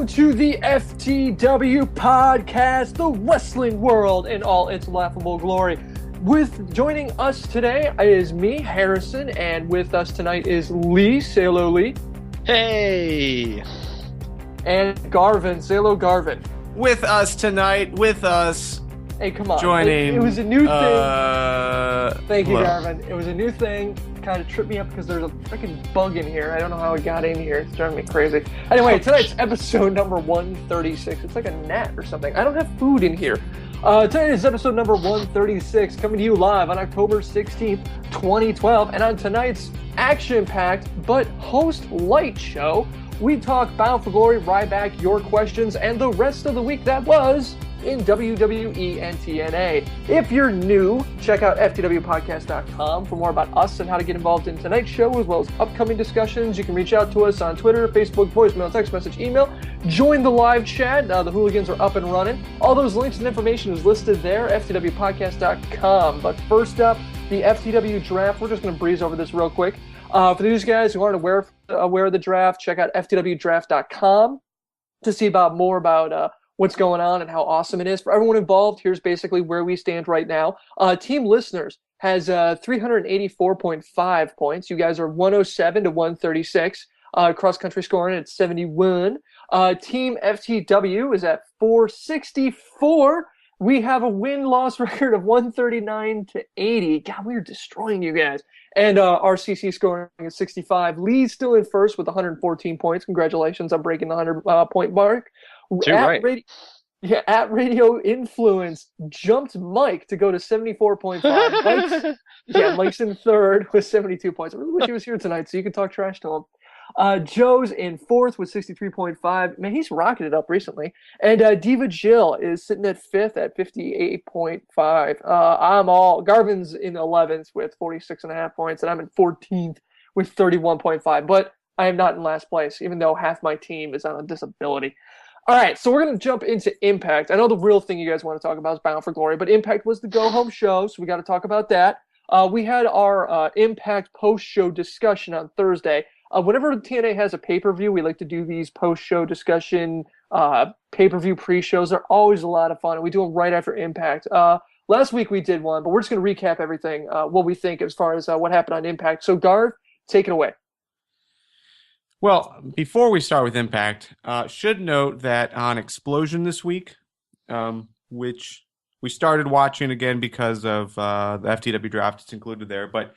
Welcome to the FTW podcast, the wrestling world in all its laughable glory. Joining us today is me, Harrison, and with us tonight is Lee. Say hello, Lee. Hey! And Garvin. Say hello, Garvin. With us tonight, Hey, come on. Joining. It was a new thing. Thank you, hello. Garvin. It was a new thing. Kind of tripped me up because there's a freaking bug in here. I don't know how it got in here. It's driving me crazy. Anyway, tonight's episode number 136. It's like a gnat or something. I don't have food in here. Tonight is episode number 136, coming to you live on October 16th, 2012. And on tonight's action-packed but host-light show, we talk Bound for Glory, Ryback, your questions, and the rest of the week that was in WWE and TNA. If you're new, check out theftwpodcast.com for more about us and how to get involved in tonight's show, as well as upcoming discussions. You can reach out to us on Twitter, Facebook, voicemail, text message, email. Join the live chat. The hooligans are up and running. All those links and information is listed there, ftwpodcast.com. But first up, the FTW draft. We're just going to breeze over this real quick. For these guys who aren't aware of the draft, check out ftwdraft.com to see more about what's going on and how awesome it is. For everyone involved, here's basically where we stand right now. Team Listeners has 384.5 points. You guys are 107 to 136. Cross-country scoring at 71. Team FTW is at 464. We have a win-loss record of 139 to 80. God, we are destroying you guys. And RCC scoring at 65. Lee's still in first with 114 points. Congratulations on breaking the 100-point mark. At Radio Influence jumped Mike to go to 74.5. Mike's in third with 72 points. I really wish he was here tonight so you could talk trash to him. Joe's in fourth with 63.5. Man, he's rocketed up recently. And Diva Jill is sitting at fifth at 58.5. Garvin's in 11th with 46.5 points, and I'm in 14th with 31.5. But I am not in last place, even though half my team is on a disability. All right, so we're going to jump into Impact. I know the real thing you guys want to talk about is Bound for Glory, but Impact was the go-home show, so we got to talk about that. We had our Impact post-show discussion on Thursday. Whenever TNA has a pay-per-view, we like to do these post-show discussion, pay-per-view pre-shows. They're always a lot of fun, and we do them right after Impact. Last week we did one, but we're just going to recap everything, what we think as far as what happened on Impact. So, Garv, take it away. Well, before we start with Impact, should note that on Explosion this week, which we started watching again because of the FTW draft, it's included there, but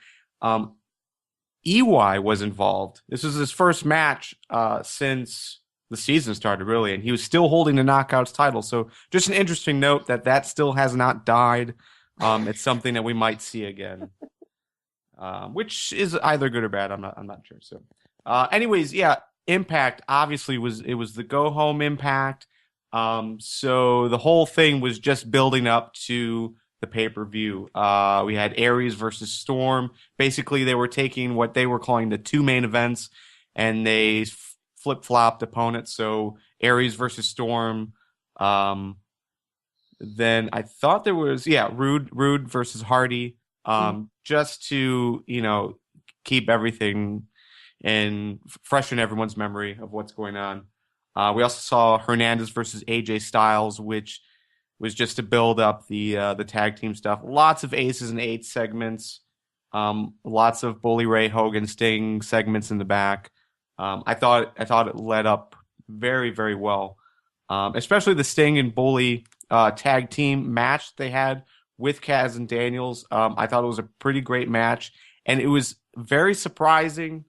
EY was involved. This was his first match since the season started, really, and he was still holding the Knockouts title. So just an interesting note that still has not died. It's something that we might see again, which is either good or bad. I'm not sure. So, anyways, yeah, Impact obviously was the go home Impact. So the whole thing was just building up to the pay-per-view. We had Aries versus Storm. Basically, they were taking what they were calling the two main events, and they flip-flopped opponents. So Aries versus Storm. Then I thought there was, Rude versus Hardy. Just to, keep everything and freshen everyone's memory of what's going on. We also saw Hernandez versus AJ Styles, which was just to build up the tag team stuff. Lots of aces and eights segments. Lots of Bully Ray, Hogan, Sting segments in the back. I thought it led up very, very well. Especially the Sting and Bully tag team match they had with Kaz and Daniels. I thought it was a pretty great match, and it was very surprising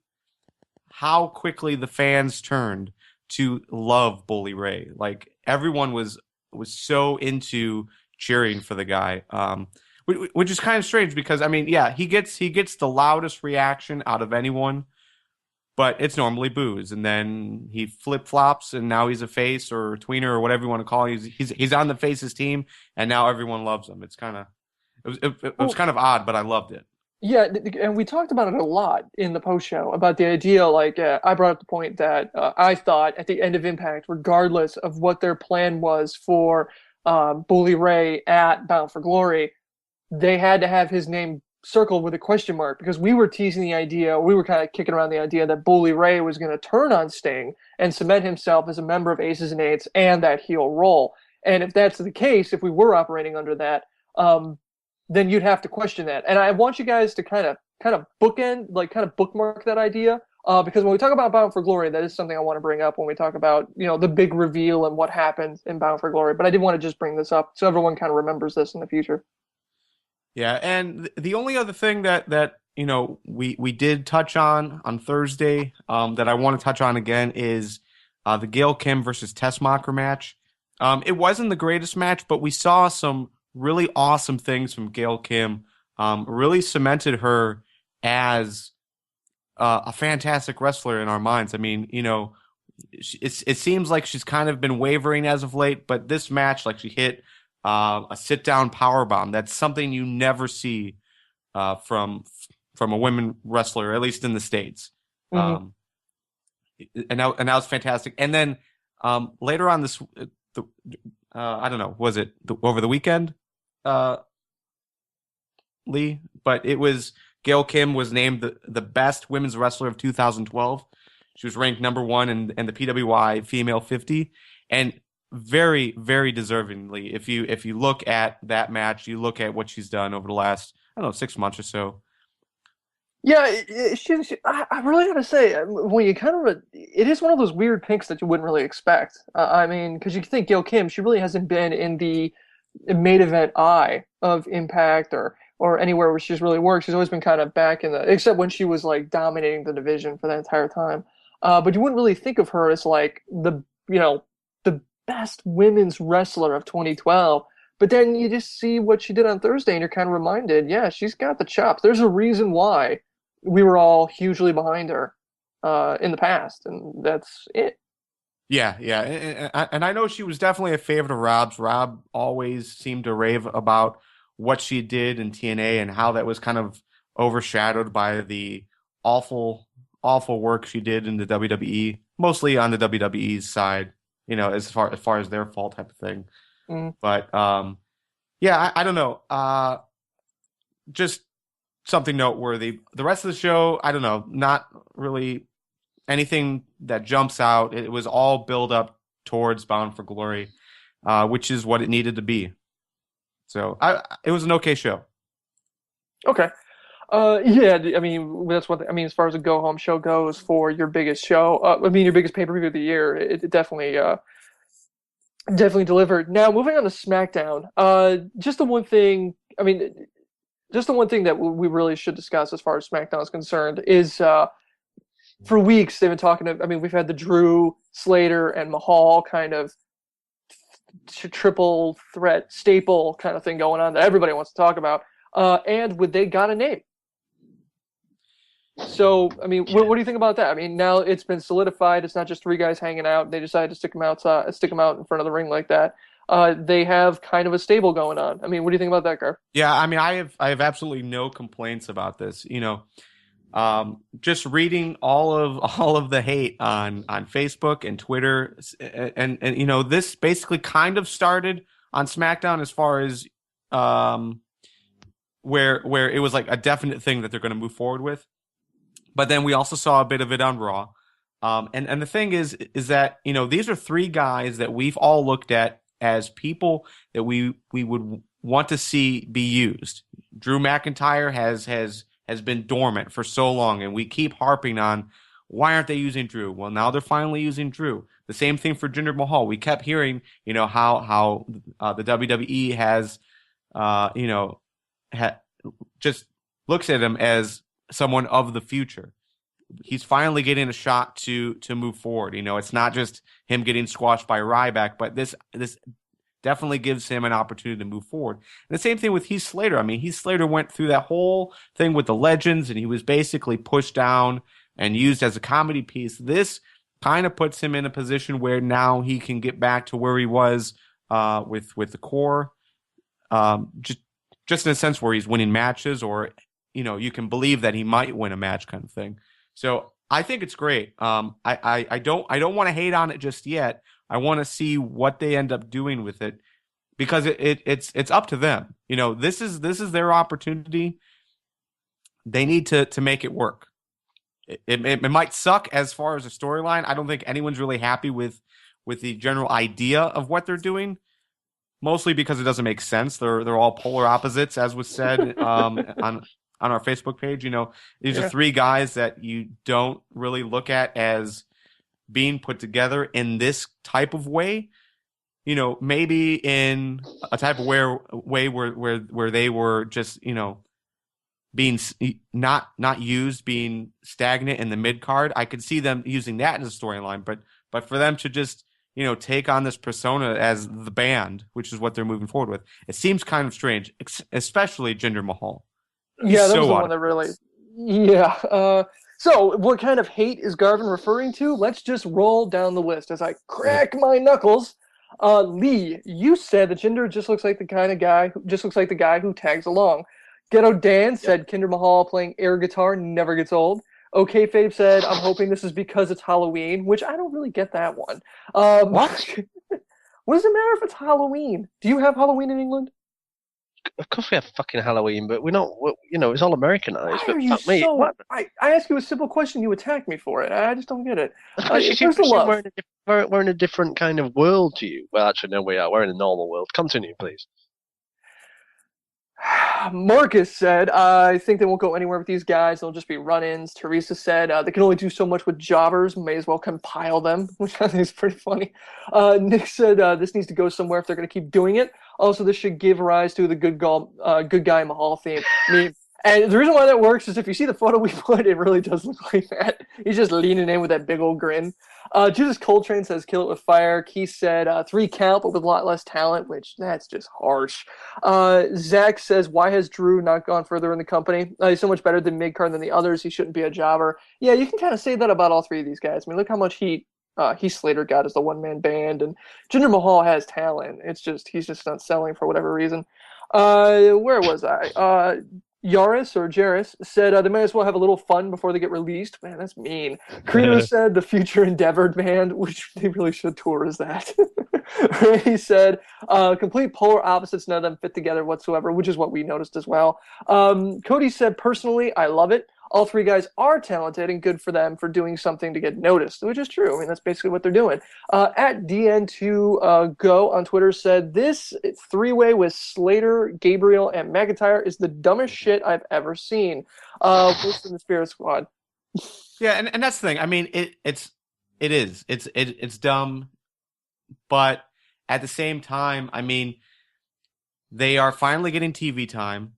how quickly the fans turned to love Bully Ray. Like, everyone was so into cheering for the guy, which is kind of strange because, he gets the loudest reaction out of anyone, but it's normally boos, and then he flip-flops, and now he's a face or a tweener or whatever you want to call him. He's on the faces team, and now everyone loves him. It was kind of odd, but I loved it. Yeah, and we talked about it a lot in the post-show about the idea, I brought up the point that I thought at the end of Impact, regardless of what their plan was for Bully Ray at Bound for Glory, they had to have his name circle with a question mark because we were teasing the idea, we were kind of kicking around the idea that Bully Ray was going to turn on Sting and cement himself as a member of Aces and Eights and that heel role. And if that's the case, if we were operating under that, then you'd have to question that. And I want you guys to kind of bookend, like kind of bookmark that idea. Because when we talk about Bound for Glory, that is something I want to bring up when we talk about, the big reveal and what happened in Bound for Glory. But I did want to just bring this up so everyone kind of remembers this in the future. Yeah, and the only other thing that we did touch on Thursday that I want to touch on again is the Gail Kim versus Tessmacher match. It wasn't the greatest match, but we saw some really awesome things from Gail Kim. Really cemented her as a fantastic wrestler in our minds. I mean, it seems like she's kind of been wavering as of late, but this match, like she hit a sit-down powerbomb. That's something you never see from a women wrestler, at least in the States. Mm-hmm. And that was fantastic. And then later on this, I don't know, was it over the weekend, Lee? But it was Gail Kim was named the best women's wrestler of 2012. She was ranked number 1 in the PWI Female 50, and very, very deservingly. If you look at that match, you look at what she's done over the last, I don't know, 6 months or so. Yeah, I really got to say, when you it is one of those weird picks that you wouldn't really expect. I mean, because you think Gail Kim, she really hasn't been in the main event eye of Impact or anywhere where she's really worked. She's always been kind of back except when she was like dominating the division for that entire time. But you wouldn't really think of her as like the best women's wrestler of 2012. But then you just see what she did on Thursday and you're kind of reminded, yeah, she's got the chops. There's a reason why we were all hugely behind her in the past, and that's it. Yeah. And I know she was definitely a favorite of Rob's. Rob always seemed to rave about what she did in TNA and how that was kind of overshadowed by the awful work she did in the WWE, mostly on the WWE's side, as far as their fault type of thing. Mm. But yeah, I don't know. Just something noteworthy. The rest of the show, I don't know, not really anything that jumps out. It was all build up towards Bound for Glory, which is what it needed to be. So it was an okay show. Okay. Yeah, I mean, that's one thing. I mean, as far as a go-home show goes for your biggest show, your biggest pay-per-view of the year, it definitely delivered. Now, moving on to SmackDown, just the one thing that we really should discuss as far as SmackDown is concerned is for weeks they've been talking we've had the Drew, Slater, and Mahal kind of triple threat staple kind of thing going on that everybody wants to talk about, and they got a name. So, I mean, what do you think about that? I mean, now it's been solidified. It's not just 3 guys hanging out. They decided to stick them out in front of the ring like that. They have kind of a stable going on. I mean, what do you think about that, Gar? Yeah, I mean, I have absolutely no complaints about this. Just reading all of the hate on Facebook and Twitter, and this basically kind of started on SmackDown as far as where it was like a definite thing that they're going to move forward with. But then we also saw a bit of it on Raw. And the thing is that, these are 3 guys that we've all looked at as people that we would want to see be used. Drew McIntyre has been dormant for so long, and we keep harping on, why aren't they using Drew? Well, now they're finally using Drew. The same thing for Jinder Mahal. We kept hearing, how the WWE has, just looks at him as someone of the future. He's finally getting a shot to move forward. It's not just him getting squashed by Ryback, but this definitely gives him an opportunity to move forward. And the same thing with Heath Slater. I mean, Heath Slater went through that whole thing with the Legends, and he was basically pushed down and used as a comedy piece. This kind of puts him in a position where now he can get back to where he was with the core, just in a sense where he's winning matches, or you can believe that he might win a match kind of thing. So I think it's great. I don't want to hate on it just yet. I want to see what they end up doing with it, because it's up to them. This is their opportunity. they need to make it work. It might suck as far as a storyline. I don't think anyone's really happy with the general idea of what they're doing, mostly because it doesn't make sense. They're all polar opposites, as was said on our Facebook page. These are three guys that you don't really look at as being put together in this type of way. Maybe in a type of way where they were just being not used, being stagnant in the mid card. I could see them using that as a storyline, but for them to just take on this persona as the band, which is what they're moving forward with, it seems kind of strange, especially Jinder Mahal. Yeah, that was the one that really. Yeah. So, what kind of hate is Garvin referring to? Let's just roll down the list as I crack my knuckles. Lee, you said that Jinder just looks like the guy who tags along. Ghetto Dan said Jinder Mahal playing air guitar never gets old. OK Fabe said, I'm hoping this is because it's Halloween, which I don't really get that one. What? What does it matter if it's Halloween? Do you have Halloween in England? Of course we have fucking Halloween, but we're not, it's all Americanized. Why are you me. so... I asked you a simple question, you attacked me for it. I just don't get it. Where's the love? We're in a different kind of world to you. Well, actually, no, we are. We're in a normal world. Continue, please. Marcus said, I think they won't go anywhere with these guys. They'll just be run-ins. Teresa said, they can only do so much with jobbers. May as well compile them, which I think is pretty funny. Nick said, this needs to go somewhere if they're going to keep doing it. Also, this should give rise to the good guy Mahal theme. And the reason why that works is if you see the photo we put, it really does look like that. He's just leaning in with that big old grin. Judas Coltrane says, kill it with fire. Keith said, 3 count, but with a lot less talent, which that's just harsh. Zach says, why has Drew not gone further in the company? He's so much better than mid-card than the others. He shouldn't be a jobber. Yeah, you can kind of say that about all 3 of these guys. I mean, look how much heat Heath Slater got as the one-man band, and Jinder Mahal has talent. It's just, he's just not selling for whatever reason. Where was I? Yaris or Jaris said they might as well have a little fun before they get released. Man, that's mean. Credo said the future Endeavored band, which they really should tour as that. He said complete polar opposites, none of them fit together whatsoever, which is what we noticed as well. Cody said, personally, I love it. All 3 guys are talented and good for them for doing something to get noticed, which is true. I mean, that's basically what they're doing. At DN2Go on Twitter said, this 3-way with Slater, Gabriel, and McIntyre is the dumbest shit I've ever seen. Worse than the Spirit Squad. Yeah, and that's the thing. I mean, it's dumb, but at the same time, I mean, they are finally getting TV time.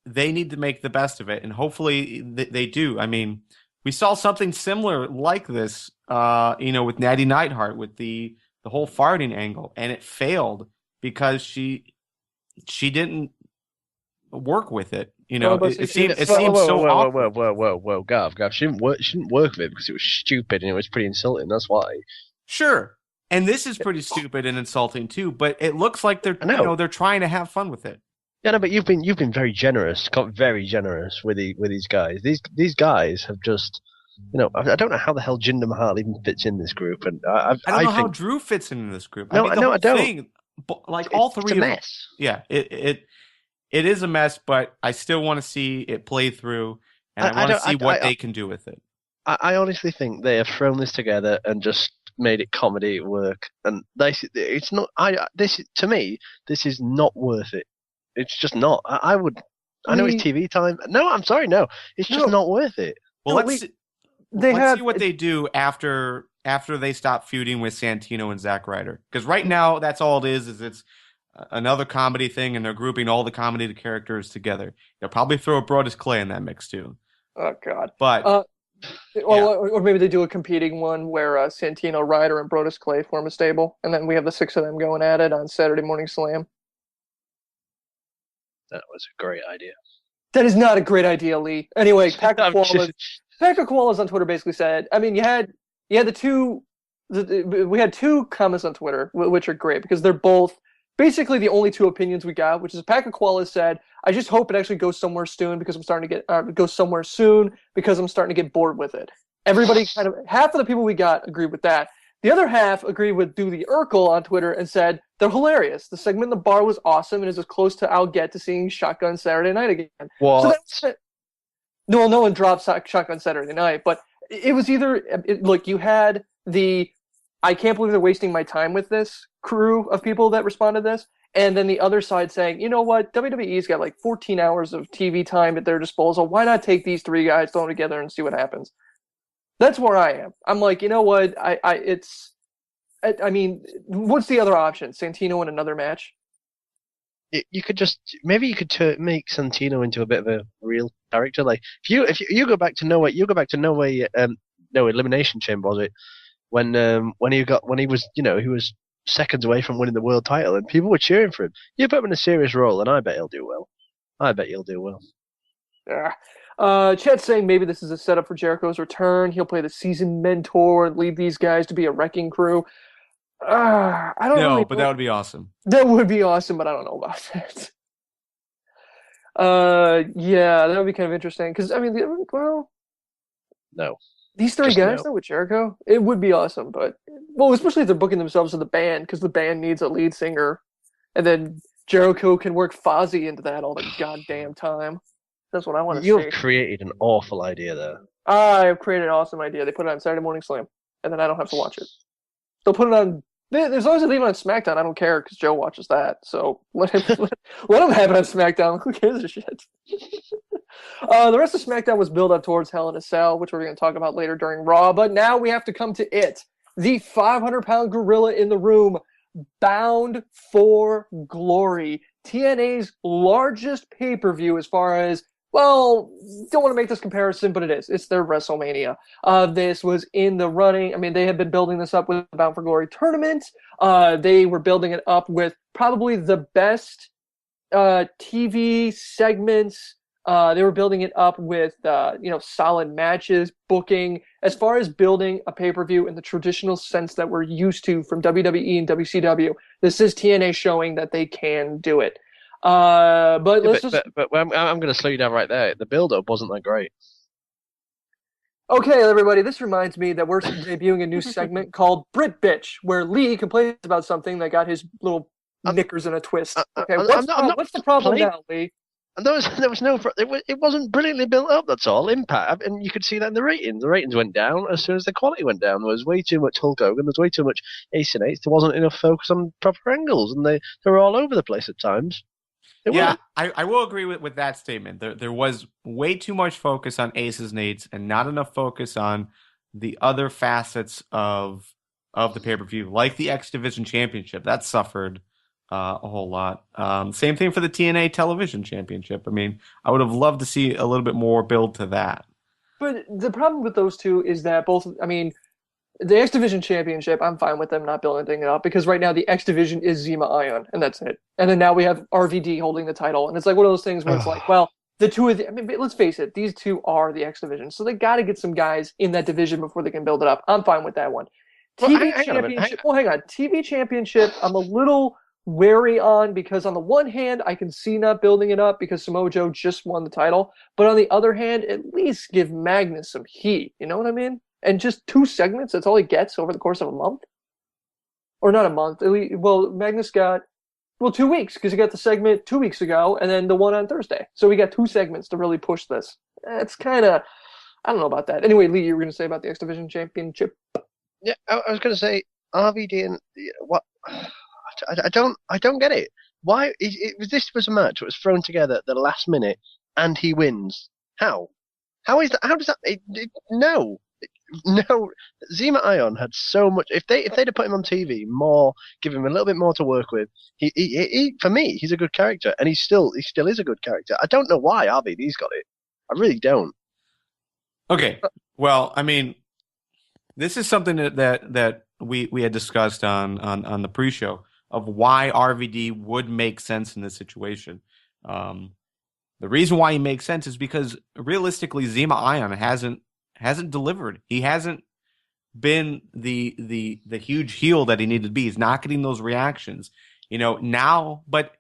They need to make the best of it, and hopefully they do. I mean, we saw something similar like this, with Natty Neidhart with the whole farting angle, and it failed because she didn't work with it. It seemed so awkward. Whoa, Gav, she didn't work with it because it was stupid and it was pretty insulting. That's why. Sure, and this is pretty stupid and insulting too. But it looks like they're they're trying to have fun with it. Yeah, no, but you've been very generous, very generous with these guys. These guys have just, I don't know how the hell Jinder Mahal even fits in this group, and I don't know how Drew fits in this group. No, I don't. All 3 it's a mess. Yeah, it is a mess, but I still want to see it play through, and I want to see what they can do with it. I honestly think they have thrown this together and just made it comedy work, and it's not. To me, this is not worth it. It's just not. I know it's TV time. No, I'm sorry. No, it's just not worth it. Well, let's see what they do after they stop feuding with Santino and Zack Ryder. Because right now, that's all it is it's another comedy thing, and they're grouping all the comedy characters together. They'll probably throw a Brodus Clay in that mix too. Oh God! But or maybe they do a competing one where Santino, Ryder, and Brodus Clay form a stable, and then we have the 6 of them going at it on Saturday Morning Slam. That was a great idea. That is not a great idea, Lee. Anyway, Packer Koalas on Twitter basically said, I mean, we had 2 comments on Twitter, which are great because they're both basically the only 2 opinions we got, which is Packer Koalas said, I just hope it actually goes somewhere soon because I'm starting to get bored with it. Everybody half of the people we got agreed with that. The other half agreed with Do the Urkel on Twitter and said, they're hilarious. The segment in the bar was awesome and is as close to I'll get to seeing Shotgun Saturday Night again. What? So No one dropped Shotgun Saturday Night, but it was either look, you had the I can't believe they're wasting my time with this crew of people that responded to this, and then the other side saying, you know what, WWE's got like 14 hours of TV time at their disposal. Why not take these three guys, throw them together, and see what happens? That's where I am. I'm like, you know what, I mean, what's the other option? Santino in another match? You could just maybe you could make Santino into a bit of a real character. Like if you go back to Norway, no Elimination Chamber, was it when he was he was seconds away from winning the world title and people were cheering for him. You put him in a serious role and I bet he'll do well. Yeah. Chet's saying maybe this is a setup for Jericho's return. He'll play the seasoned mentor and lead these guys to be a wrecking crew. I don't know. No, but that would be awesome. That would be awesome, but I don't know about that. Yeah, that would be kind of interesting. Because, I mean, no. These three guys, though, with Jericho, it would be awesome. But, well, especially if they're booking themselves as the band, because the band needs a lead singer. And then Jericho can work Fozzy into that all the goddamn time. That's what I want to see. You have created an awful idea there. I have created an awesome idea. They put it on Saturday Morning Slam, and then I don't have to watch it. They'll put it on. There's always a leave it on SmackDown. I don't care because Joe watches that. So let him have it on SmackDown. Who gives a shit? The rest of SmackDown was built up towards Hell in a Cell, which we're going to talk about later during Raw. But now we have to come to it. The 500-pound gorilla in the room, bound for glory. TNA's largest pay-per-view as far as, well, don't want to make this comparison, but it is. It's their WrestleMania. This was in the running. I mean, they had been building this up with the Bound for Glory tournament. They were building it up with probably the best TV segments. They were building it up with, solid matches, booking. As far as building a pay-per-view in the traditional sense that we're used to from WWE and WCW, this is TNA showing that they can do it. But I'm going to slow you down right there. The build-up wasn't that great. Okay, everybody, this reminds me that we're debuting a new segment called Brit Bitch, where Lee complains about something that got his little knickers in a twist. Okay, what's the problem now, Lee? And there was no. It wasn't brilliantly built up. That's all. Impact, and you could see that in the ratings. The ratings went down as soon as the quality went down. There was way too much Hulk Hogan. There was way too much Ace and Eights. There wasn't enough focus on proper angles, and they were all over the place at times. I will agree with that statement. There was way too much focus on Aces and Eights, and not enough focus on the other facets of the pay-per-view, like the X Division Championship. That suffered a whole lot. Same thing for the TNA Television Championship. I mean, I would have loved to see a little bit more build to that. But the problem with those two is that the X Division Championship, I'm fine with them not building anything up because right now the X Division is Zema Ion, and that's it. And then now we have RVD holding the title, and it's like one of those things where it's like, well, the two of let's face it, these two are the X Division, so they got to get some guys in that division before they can build it up. I'm fine with that one. TV Championship. Hang on. TV Championship, I'm a little wary on because on the one hand, I can see not building it up because Samoa Joe just won the title, but on the other hand, at least give Magnus some heat. You know what I mean? And just 2 segments, that's all he gets over the course of a month? Or not a month. Well, Magnus got, 2 weeks, because he got the segment 2 weeks ago, and then the one on Thursday. So we got 2 segments to really push this. It's kind of, I don't know about that. Anyway, Lee, you were going to say about the X Division Championship? Yeah, I was going to say, RVD and, what, I don't get it. Why, this was a match that was thrown together at the last minute, and he wins. How? How is that, how does that, no. No, Zema Ion had so much. If they'd have put him on TV more, give him a little bit more to work with, he for me, he's a good character, and he still is a good character. I don't know why RVD's got it. I really don't. Okay, well, I mean, this is something that we had discussed on the pre-show of why RVD would make sense in this situation. The reason why he makes sense is because realistically, Zema Ion hasn't delivered. He hasn't been the huge heel that he needed to be. He's not getting those reactions, now. But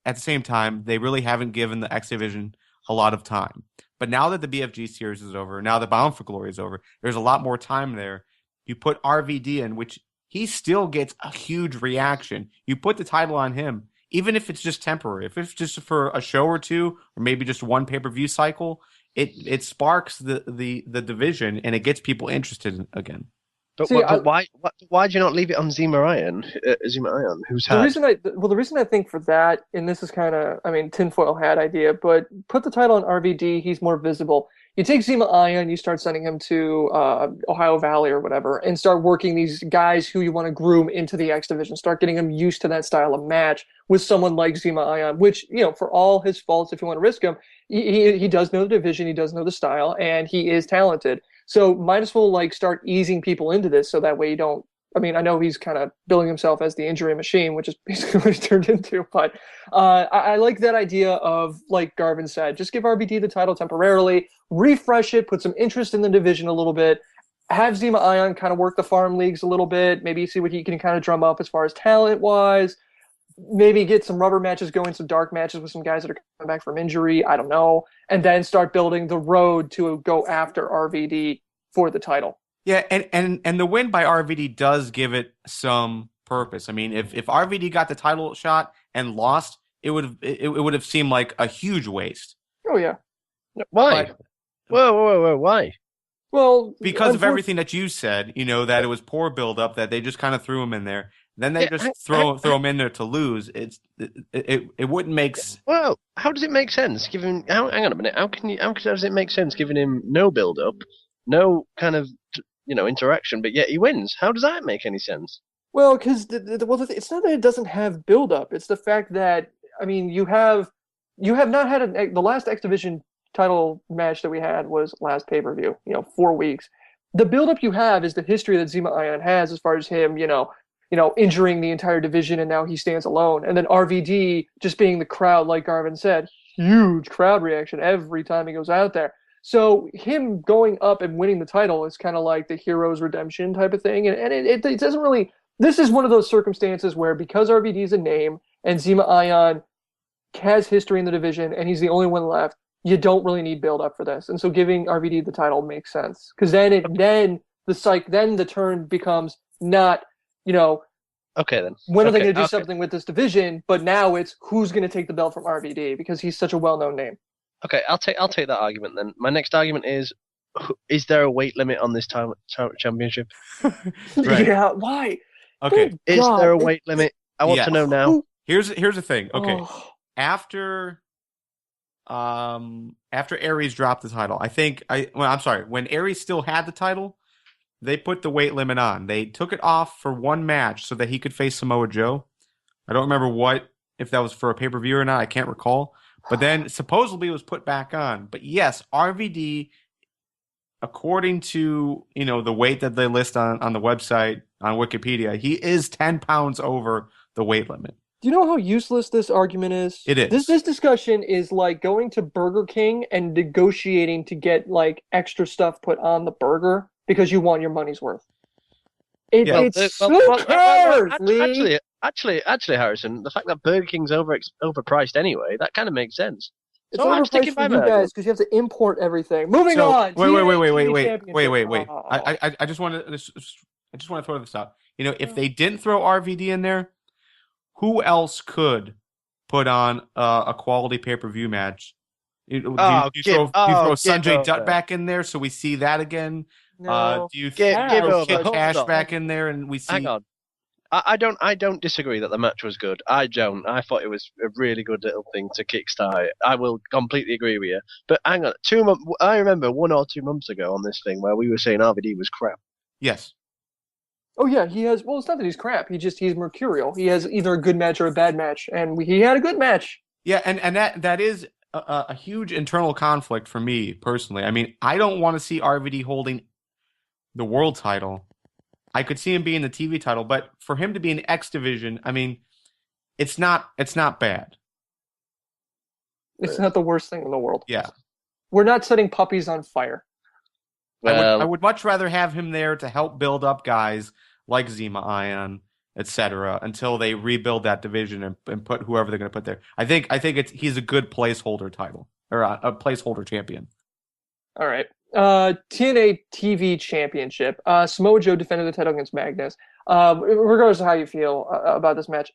at the same time, they really haven't given the X Division a lot of time. But now that the BFG series is over, now the Bound for Glory is over, there's a lot more time there. You put RVD in, which he still gets a huge reaction. You put the title on him, even if it's just temporary, if it's just for a show or two, or maybe just one pay-per-view cycle, it sparks the division and it gets people interested again. But why do you not leave it on Zima Iron, who's had... The reason I think for that, and this is kind of, I mean, tinfoil hat idea, but put the title on RVD, he's more visible. You take Zima Ion, you start sending him to Ohio Valley or whatever, and start working these guys who you want to groom into the X Division. Start getting them used to that style of match with someone like Zima Ion, which, you know, for all his faults, if you want to risk him, he does know the division, he does know the style, and he is talented. So might as well like start easing people into this so that way you don't, I mean, I know he's kind of billing himself as the injury machine, which is basically what he turned into, but I like that idea of, like Garvin said, just give RVD the title temporarily, refresh it, put some interest in the division a little bit, have Zima Ion kind of work the farm leagues a little bit, maybe see what he can kind of drum up as far as talent-wise, maybe get some rubber matches going, some dark matches with some guys that are coming back from injury, I don't know, and then start building the road to go after RVD for the title. Yeah, and the win by RVD does give it some purpose. I mean, if RVD got the title shot and lost, it would have seemed like a huge waste. Oh yeah. Why? Whoa, why? Well, because of everything that you said, you know, that it was poor build-up, that they just kind of threw him in there. Then they just throw him in there to lose. It wouldn't make sense. Well, how does it make sense? Hang on a minute. How does it make sense giving him no build-up, no kind of, you know, interaction, but yet he wins? How does that make any sense? Well, because it's not that it doesn't have build-up. It's the fact that, I mean, you have not had the last X Division title match that we had was last pay-per-view. 4 weeks. The build-up you have is the history that Zima Ion has as far as him, injuring the entire division, and now he stands alone. And then RVD just being the crowd, like Garvin said, huge crowd reaction every time he goes out there. So him going up and winning the title is kind of like the hero's redemption type of thing. And it doesn't really, this is one of those circumstances where because RVD is a name and Zima Ion has history in the division and he's the only one left, you don't really need build up for this. And so giving RVD the title makes sense. Because then the turn becomes not, okay then. When are they going to do something with this division? But now it's who's going to take the belt from RVD because he's such a well-known name. Okay, I'll take that argument then. My next argument is there a weight limit on this time championship? Right. Yeah, why? Okay. Is there a weight limit? I want to know now. Here's the thing. Okay. After Aries dropped the title, when Aries still had the title, they put the weight limit on. They took it off for one match so that he could face Samoa Joe. I don't remember if that was for a pay-per-view or not. I can't recall. But then supposedly it was put back on. But yes, RVD, according to the weight that they list on the website, on Wikipedia, he is 10 pounds over the weight limit. Do you know how useless this argument is? It is. This discussion is like going to Burger King and negotiating to get like extra stuff put on the burger because you want your money's worth. Actually, Harrison, the fact that Burger King's overpriced anyway, that kind of makes sense. It's overpriced for you guys because you have to import everything. Moving on. Wait. I just want to throw this out. If they didn't throw RVD in there, who else could put on a quality pay-per-view match? Do you throw Sanjay Dutt back in there so we see that again? No. Do you throw Kid Cash back in there and we see? Hang on. I don't disagree that the match was good. I don't. I thought it was a really good little thing to kickstart it. I will completely agree with you. But hang on, I remember 1 or 2 months ago on this thing where we were saying RVD was crap. Yes. Oh yeah, he has. Well, it's not that he's crap. He's mercurial. He has either a good match or a bad match, and he had a good match. Yeah, and that is a huge internal conflict for me personally. I mean, I don't want to see RVD holding the world title. I could see him being the TV title, but for him to be in X Division, I mean, it's not bad. It's not the worst thing in the world. Yeah. We're not setting puppies on fire. I would much rather have him there to help build up guys like Zima Ion, etc., until they rebuild that division and put whoever they're going to put there. I think he's a good placeholder title or a placeholder champion. All right. TNA TV Championship. Samoa Joe defended the title against Magnus. Regardless of how you feel about this match,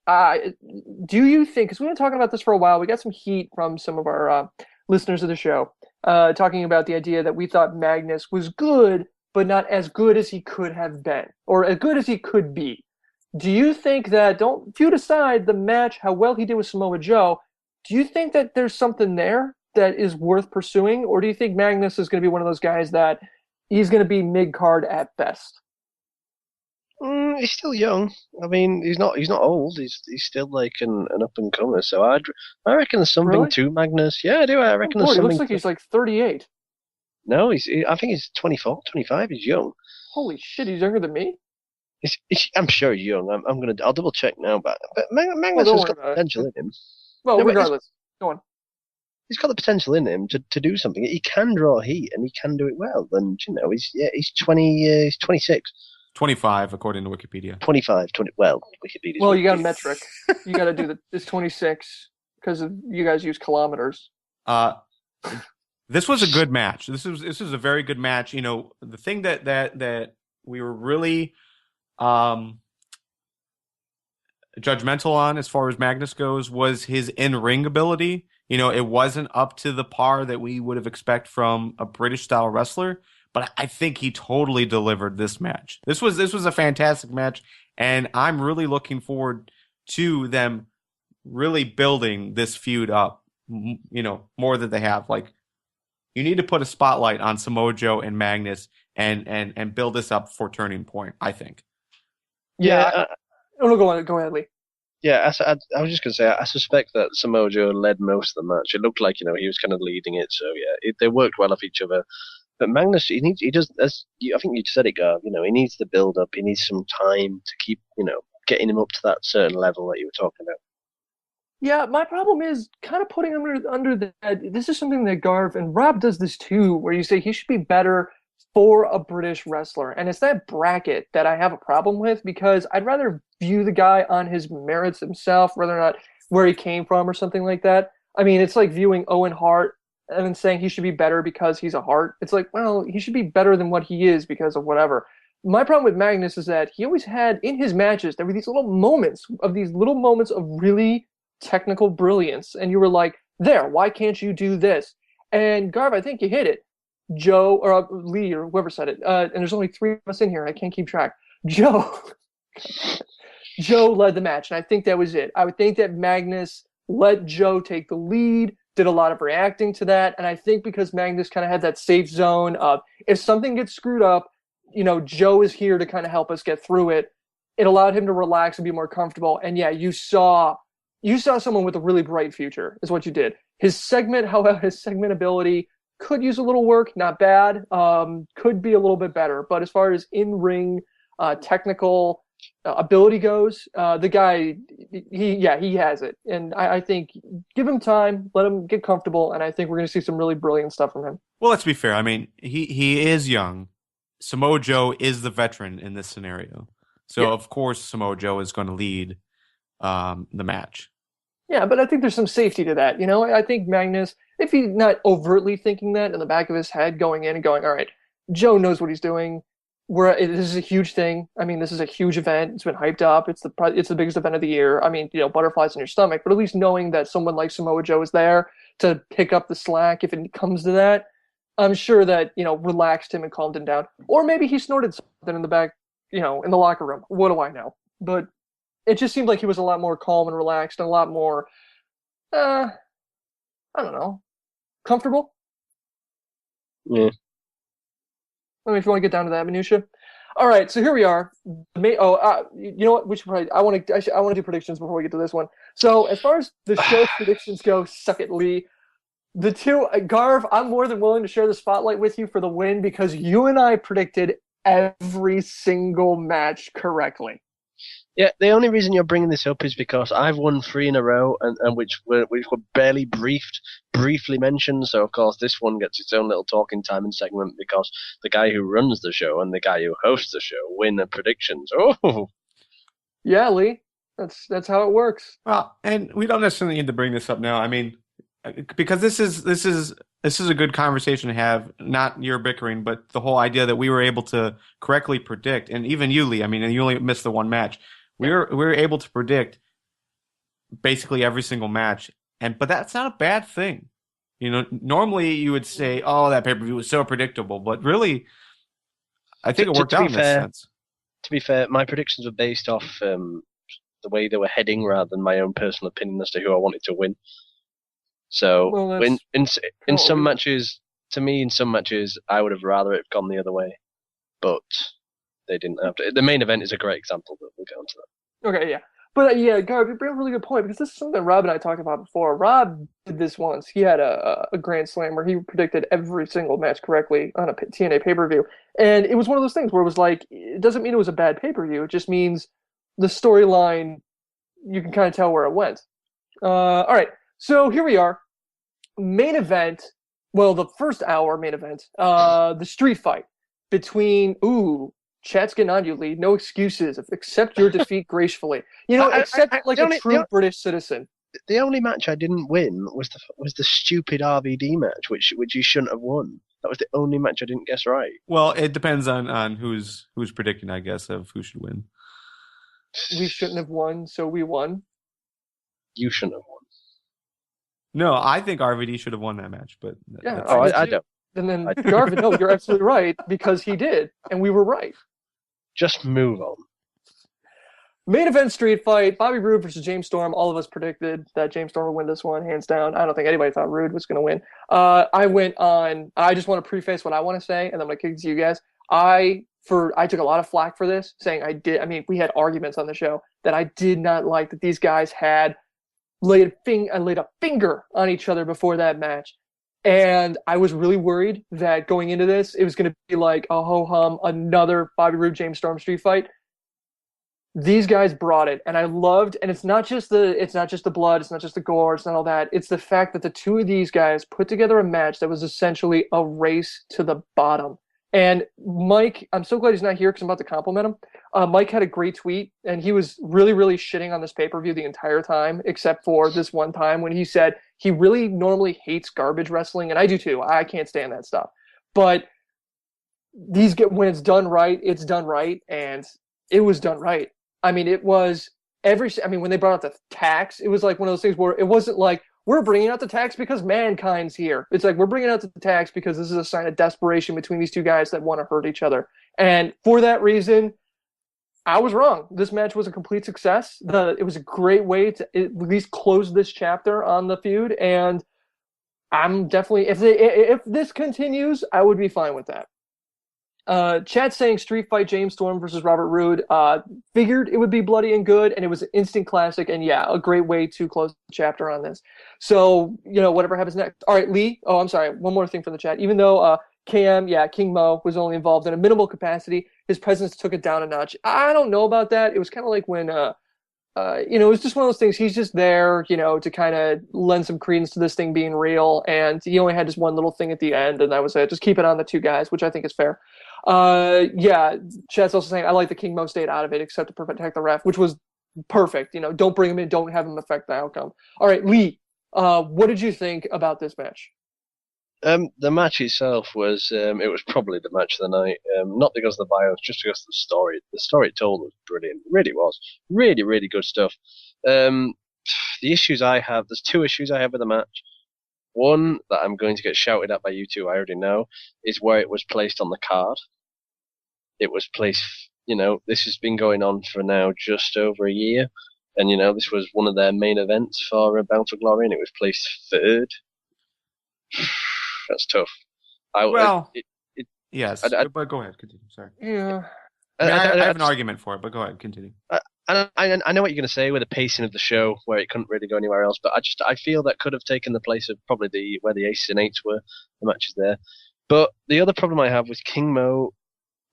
do you think, because we've been talking about this for a while, we got some heat from some of our listeners of the show. talking about the idea that we thought Magnus was good, but not as good as he could have been, or as good as he could be. Do you think that, don't feud aside the match, how well he did with Samoa Joe, do you think that there's something there that is worth pursuing, or do you think Magnus is going to be one of those guys that he's going to be mid-card at best? He's still young. I mean, he's not old. He's still like an up and comer. So I reckon there's something Really? to Magnus. Yeah, I do. I reckon there's He something. looks like he's like 38. No, I think he's 24, 25. He's young. Holy shit, he's younger than me? I'm sure he's young. I'll double check now, but Magnus don't has worry got about it. potential in him. Well, No, but regardless. Go on. He's got the potential in him to do something. He can draw heat and he can do it well. And he's 20. He's 26. 25, according to Wikipedia. 25, 20. Well, Wikipedia's. Well, you got a metric. You got to do it's 26 because you guys use kilometers. This was a good match. This was a very good match. You know, the thing that we were really judgmental on as far as Magnus goes was his in-ring ability. You know, it wasn't up to the par that we would have expected from a British-style wrestler, but I think he totally delivered this match. This was a fantastic match, and I'm really looking forward to them really building this feud up, you know, more than they have. Like, you need to put a spotlight on Samoa Joe and Magnus and build this up for Turning Point, I think. Yeah. Go ahead, Lee. Yeah, I was just going to say, I suspect that Samoa Joe led most of the match. It looked like, he was kind of leading it. So, yeah, they worked well off each other. But Magnus, I think you said it, Gar, he needs the build up. He needs some time to keep, getting him up to that certain level that you were talking about. Yeah, my problem is kind of putting him under that. This is something that Garv and Rob does this too, where you say he should be better for a British wrestler. And it's that bracket that I have a problem with, because I'd rather view the guy on his merits himself, whether or not where he came from or something like that. I mean, it's like viewing Owen Hart and then saying he should be better because he's a Hart. It's like, well, he should be better than what he is because of whatever. My problem with Magnus is that he always had, in his matches, there were these little moments of really technical brilliance. And you were like, there, why can't you do this? And Garv, I think you hit it. Joe, or Lee, or whoever said it, and there's only three of us in here, I can't keep track. Joe led the match, and I think that was it. I would think that Magnus let Joe take the lead, did a lot of reacting to that, and I think because Magnus kind of had that safe zone of, if something gets screwed up, Joe is here to kind of help us get through it. It allowed him to relax and be more comfortable, and yeah, you saw someone with a really bright future, is what you did. His segment ability could use a little work, not bad. Could be a little bit better, but as far as in-ring technical ability goes, the guy, he has it. And I think give him time, let him get comfortable, and I think we're going to see some really brilliant stuff from him. Well, let's be fair. I mean, he is young. Samoa Joe is the veteran in this scenario. So, Of course, Samoa Joe is going to lead the match. Yeah, but I think there's some safety to that. I think Magnus, if he's not overtly thinking that in the back of his head, going in and going, all right, Joe knows what he's doing. This is a huge thing. I mean, this is a huge event. It's been hyped up. It's the biggest event of the year. I mean, butterflies in your stomach. But at least knowing that someone like Samoa Joe is there to pick up the slack if it comes to that, I'm sure that relaxed him and calmed him down. Or maybe he snorted something in the back, in the locker room. What do I know? But it just seemed like he was a lot more calm and relaxed and a lot more, I don't know, comfortable. Yeah. I mean, if you want to get down to that minutia. All right, so here we are. You know what? We should probably. I want to do predictions before we get to this one. So as far as the show's predictions go, suck it, Lee. The two, Garv, I'm more than willing to share the spotlight with you for the win, because you and I predicted every single match correctly. Yeah, the only reason you're bringing this up is because I've won 3 in a row, and which were barely briefly mentioned. So of course this one gets its own little talking time and segment, because the guy who runs the show and the guy who hosts the show win the predictions. Oh, yeah, Lee, that's how it works. Well, and we don't necessarily need to bring this up now. I mean, because this is a good conversation to have. Not your bickering, but the whole idea that we were able to correctly predict, and even you, Lee. I mean, and you only missed the one match. We were able to predict basically every single match, but that's not a bad thing. Normally you would say, "Oh, that pay-per-view was so predictable," but really, I think it worked out in this sense. To be fair, my predictions were based off the way they were heading rather than my own personal opinion as to who I wanted to win. So in some matches, to me, in some matches, I would have rather it gone the other way, but they didn't have to. The main event is a great example, but we'll get onto that. Okay, yeah. But Garb, you bring up a really good point, because this is something that Rob and I talked about before. Rob did this once. He had a Grand Slam where he predicted every single match correctly on a TNA pay-per-view. And it was one of those things where it was like, it doesn't mean it was a bad pay-per-view. It just means the storyline, you can kind of tell where it went. All right, so here we are. Main event, well, the first hour main event, the street fight between, chat's getting on you, Lee. No excuses. Accept your defeat gracefully. Accept like a true British citizen. The only match I didn't win was the stupid RVD match, which you shouldn't have won. That was the only match I didn't guess right. Well, it depends on who's predicting, I guess, of who should win. We shouldn't have won, so we won. You shouldn't have won. No, I think RVD should have won that match, but yeah, I don't. And then Garvin, no, you're absolutely right, because he did, and we were right. Just move on. Main event street fight, Bobby Roode versus James Storm. All of us predicted that James Storm would win this one, hands down. I don't think anybody thought Roode was going to win. I just want to preface what I want to say, and I'm going to kick it to you guys. I took a lot of flack for this, saying we had arguments on the show that I did not like that these guys had laid a finger on each other before that match. And I was really worried that going into this, it was going to be like a ho-hum, another Bobby Roode, James Storm street fight. These guys brought it, and I loved, and it's not just the blood, it's not just the gore, it's not all that. It's the fact that the two of these guys put together a match that was essentially a race to the bottom. And Mike, I'm so glad he's not here because I'm about to compliment him. Mike had a great tweet, and he was really, really shitting on this pay-per-view the entire time, except for this one time when he said he really normally hates garbage wrestling, and I do too. I can't stand that stuff. But when it's done right, and it was done right. I mean, it was when they brought out the tax, it was like one of those things where it wasn't like, we're bringing out the tax because Mankind's here. It's like, we're bringing out the tax because this is a sign of desperation between these two guys that want to hurt each other. And for that reason, I was wrong. This match was a complete success. It was a great way to at least close this chapter on the feud. And I'm definitely, if this continues, I would be fine with that. Chat saying street fight James Storm versus Robert Roode. Figured it would be bloody and good, and it was an instant classic, and yeah, a great way to close the chapter on this. So, whatever happens next. All right, Lee. Oh, I'm sorry. One more thing from the chat. Even though King Mo was only involved in a minimal capacity, his presence took it down a notch. I don't know about that. It was kind of like when it was just one of those things. He's just there, to kind of lend some credence to this thing being real, and he only had just one little thing at the end, and that was it. Just keep it on the two guys, which I think is fair. Chat's also saying I like the King Mo stayed out of it except to protect the ref, which was perfect. Don't bring him in, don't have him affect the outcome. All right, Lee, what did you think about this match? The match itself was it was probably the match of the night. Not because of the violence, just because of the story. The story it told was brilliant. It really was. Really, really good stuff. The issues I have, there's two issues I have with the match. One that I'm going to get shouted at by you two, I already know, is where it was placed on the card. It was placed, this has been going on for now just over a year, and this was one of their main events for Bound for Glory, and it was placed third. That's tough. Yes, but go ahead, continue. Sorry. Yeah. I have an argument for it, but go ahead, continue. I know what you're going to say with the pacing of the show, where it couldn't really go anywhere else, but I feel that could have taken the place of probably where the Aces and Eights were, the matches there. But the other problem I have with King Mo,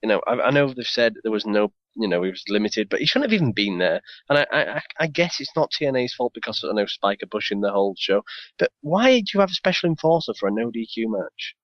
I know they've said there was no, he was limited, but he shouldn't have even been there. And I guess it's not TNA's fault because I know Spike are pushing the whole show. But why do you have a special enforcer for a no DQ match?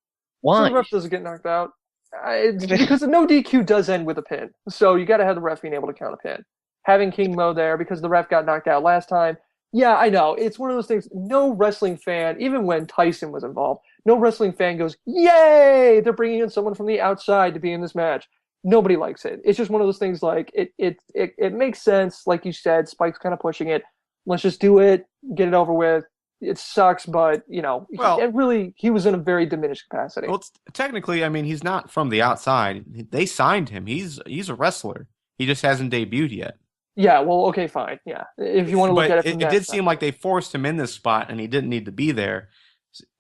Why? So the ref doesn't get knocked out. Because the no DQ does end with a pin. So you got to have the ref being able to count a pin. Having King Mo there because the ref got knocked out last time. Yeah, I know. It's one of those things. No wrestling fan, even when Tyson was involved, no wrestling fan goes, yay, they're bringing in someone from the outside to be in this match. Nobody likes it. It's just one of those things like it makes sense. Like you said, Spike's kind of pushing it. Let's just do it, get it over with. it sucks, but Well, he was in a very diminished capacity. well, technically, I mean, he's not from the outside. They signed him. He's a wrestler. He just hasn't debuted yet. Yeah, well, okay, fine. Yeah, if you want to look at But it from it that did side. seem like they forced him in this spot, and he didn't need to be there.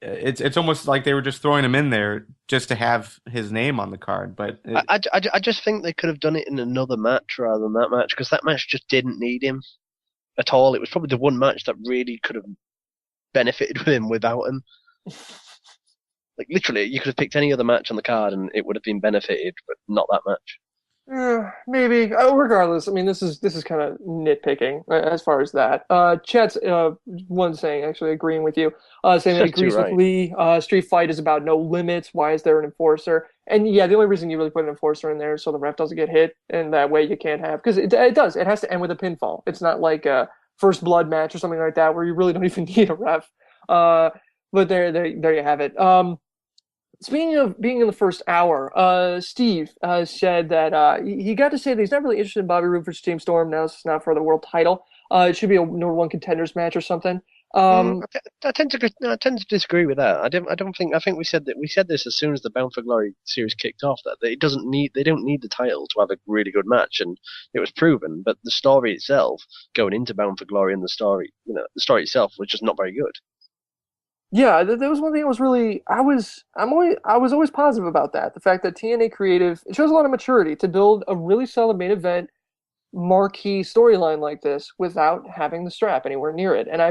It's almost like they were just throwing him in there just to have his name on the card. But I just think they could have done it in another match rather than that match, because that match just didn't need him at all. It was probably the one match that really could have benefited him without him. Like, literally, you could have picked any other match on the card and it would have been benefited, but not that match. Maybe. Regardless, I mean, this is kind of nitpicking as far as that. Chet's one saying, actually agreeing with you, saying that he agrees with Right. Lee. Street Fight is about no limits. Why is there an enforcer? And yeah, the only reason you really put an enforcer in there is so the ref doesn't get hit, and that way you can't have, because it does. It has to end with a pinfall. It's not like a first blood match or something like that where you really don't even need a ref. But there you have it. Speaking of being in the first hour, Steve said that he got to say that he's not really interested in Bobby Roode versus James Storm. Now it's not for the world title. It should be a number one contenders match or something. I tend to disagree with that. I think we said this as soon as the Bound for Glory series kicked off, that they don't need the title to have a really good match, and it was proven. But the story itself, going into Bound for Glory, and the story itself was just not very good. Yeah, there was one thing I was really I was always positive about that. The fact that TNA Creative, it shows a lot of maturity to build a really solid main event marquee storyline like this without having the strap anywhere near it. And I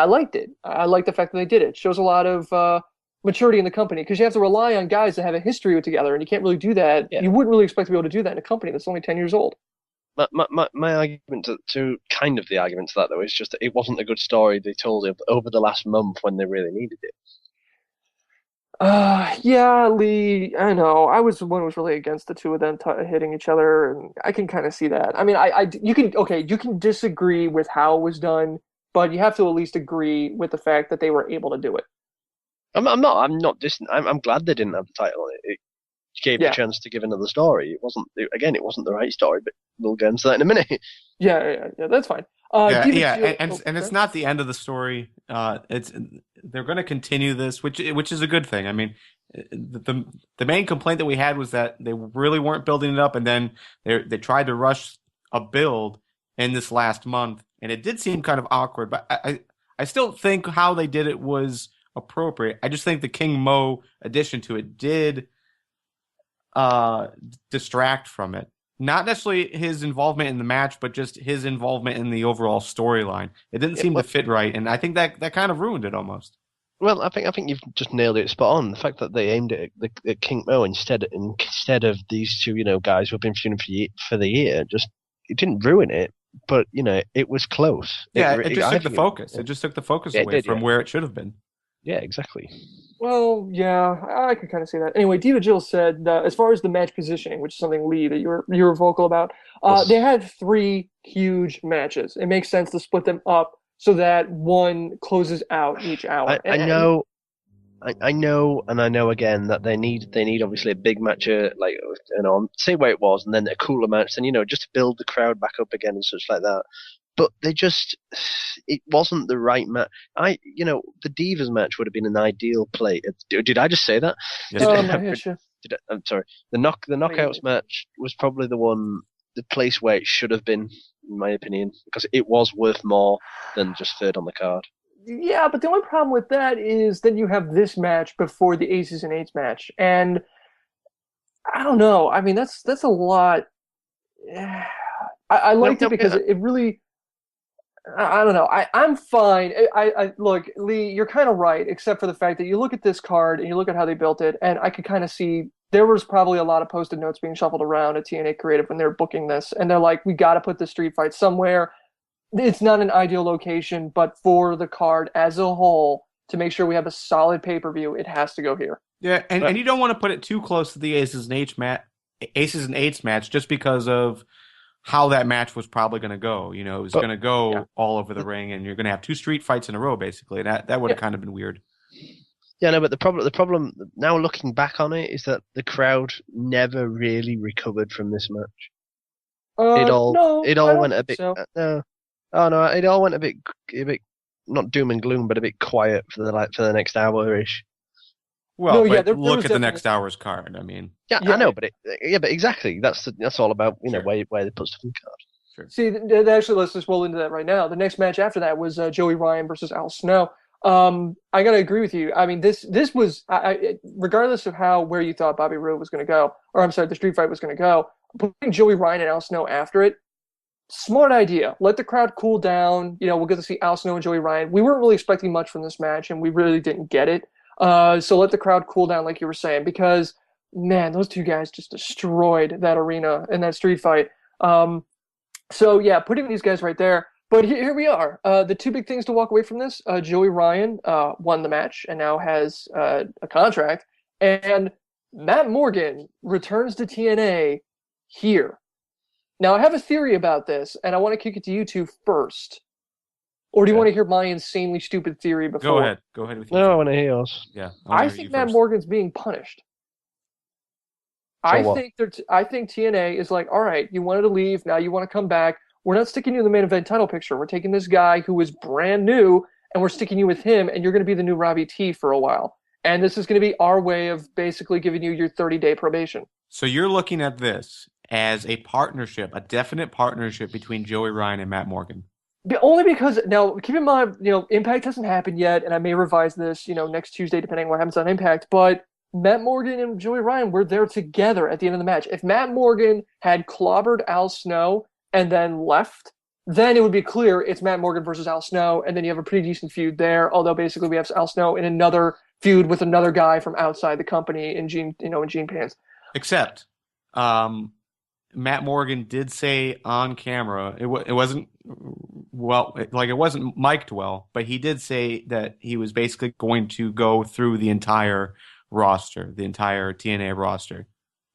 liked it. I like the fact that they did it. It shows a lot of maturity in the company, because you have to rely on guys that have a history with together, and you can't really do that. Yeah. You wouldn't really expect to be able to do that in a company that's only 10 years old. My argument to kind of the argument to that, though, is just that it wasn't a good story they told over the last month when they really needed it. Yeah, Lee, I know. I was the one who was really against the two of them hitting each other, and I can kind of see that. I mean, you can disagree with how it was done, but you have to at least agree with the fact that they were able to do it. I'm not distant. I'm glad they didn't have the title. It gave the chance to give another story. It wasn't the right story, but we'll get into that in a minute. Yeah, that's fine. And it's not the end of the story. They're going to continue this, which is a good thing. I mean, the main complaint that we had was that they really weren't building it up, and then they tried to rush a build in this last month, and it did seem kind of awkward. But I still think how they did it was appropriate. I just think the King Mo addition to it did distract from it. Not necessarily his involvement in the match, but just his involvement in the overall storyline. It didn't seem to fit right, and I think that kind of ruined it almost. Well, I think you've just nailed it spot on. The fact that they aimed it at King Mo instead of these two, guys who've been feuding for the year, it didn't ruin it, but it was close. It just took the focus. It just took the focus away from where it should have been. Yeah, exactly. Well, yeah, I could kind of see that. Anyway, Diva Jill said, as far as the match positioning, which is something, Lee, that you were vocal about, they had 3 huge matches. It makes sense to split them up so that one closes out each hour. I know, and I know again that they need obviously a big match, say where it was, and then a cooler match, and just to build the crowd back up again and such like that. But it wasn't the right match. The Divas match would have been an ideal play. Did I just say that? Yeah, sure. I'm sorry. The knockouts match was probably the place where it should have been, in my opinion, because it was worth more than just third on the card. Yeah, but the only problem with that is then you have this match before the Aces and Eights match, and I don't know. I mean, that's a lot. I liked it because it really. I don't know. I'm fine. I look, Lee, you're kind of right, except for the fact that you look at this card and you look at how they built it, and I could kind of see there was probably a lot of Post-it notes being shuffled around at TNA Creative when they're booking this, and they're like, we got to put the street fight somewhere. It's not an ideal location, but for the card as a whole, to make sure we have a solid pay-per-view, it has to go here. Yeah, and you don't want to put it too close to the Aces and Eights match, just because of how that match was probably going to go. It was going to go all over the ring, and you're going to have 2 street fights in a row, basically. That would have kind of been weird. Yeah, no, but the problem now, looking back on it, is that the crowd never really recovered from this match. It all went a bit. So. It all went a bit not doom and gloom, but a bit quiet for the next hour-ish. Well, No, yeah, but there look was at the definitely- next hour's card. I mean, Yeah, Yeah. I know, but exactly. That's all about Sure. where they put stuff in cards. See, actually, let's just roll into that right now. The next match after that was Joey Ryan versus Al Snow. I gotta agree with you. I mean, this was regardless of where you thought Bobby Roode was going to go, or I'm sorry, the street fight was going to go. Putting Joey Ryan and Al Snow after it, smart idea. Let the crowd cool down. We'll get to see Al Snow and Joey Ryan. We weren't really expecting much from this match, and we really didn't get it. So let the crowd cool down, like you were saying, because man, those two guys just destroyed that arena in that street fight. So yeah, putting these guys right there. But here we are. The two big things to walk away from this: Joey Ryan won the match and now has a contract, and Matt Morgan returns to TNA here. Now, I have a theory about this, and I want to kick it to you two first. Or do you want to hear my insanely stupid theory before? Go ahead with your No, I theory. want to hear yours. Yeah, I think Matt Morgan's being punished. I think TNA is like, all right, you wanted to leave, now you want to come back. We're not sticking you in the main event title picture. We're taking this guy who is brand new, and we're sticking you with him, and you're going to be the new Robbie T for a while. And this is going to be our way of basically giving you your 30-day probation. So you're looking at this as a partnership, a definite partnership between Joey Ryan and Matt Morgan. Only because, now, keep in mind, Impact hasn't happened yet, and I may revise this, next Tuesday, depending on what happens on Impact, but Matt Morgan and Joey Ryan were there together at the end of the match. If Matt Morgan had clobbered Al Snow and then left, then it would be clear it's Matt Morgan versus Al Snow, and then you have a pretty decent feud there, although basically we have Al Snow in another feud with another guy from outside the company in jean pants. Except, Matt Morgan did say on camera, it wasn't it wasn't mic'd well, but he did say that he was basically going to go through the entire roster, the entire TNA roster,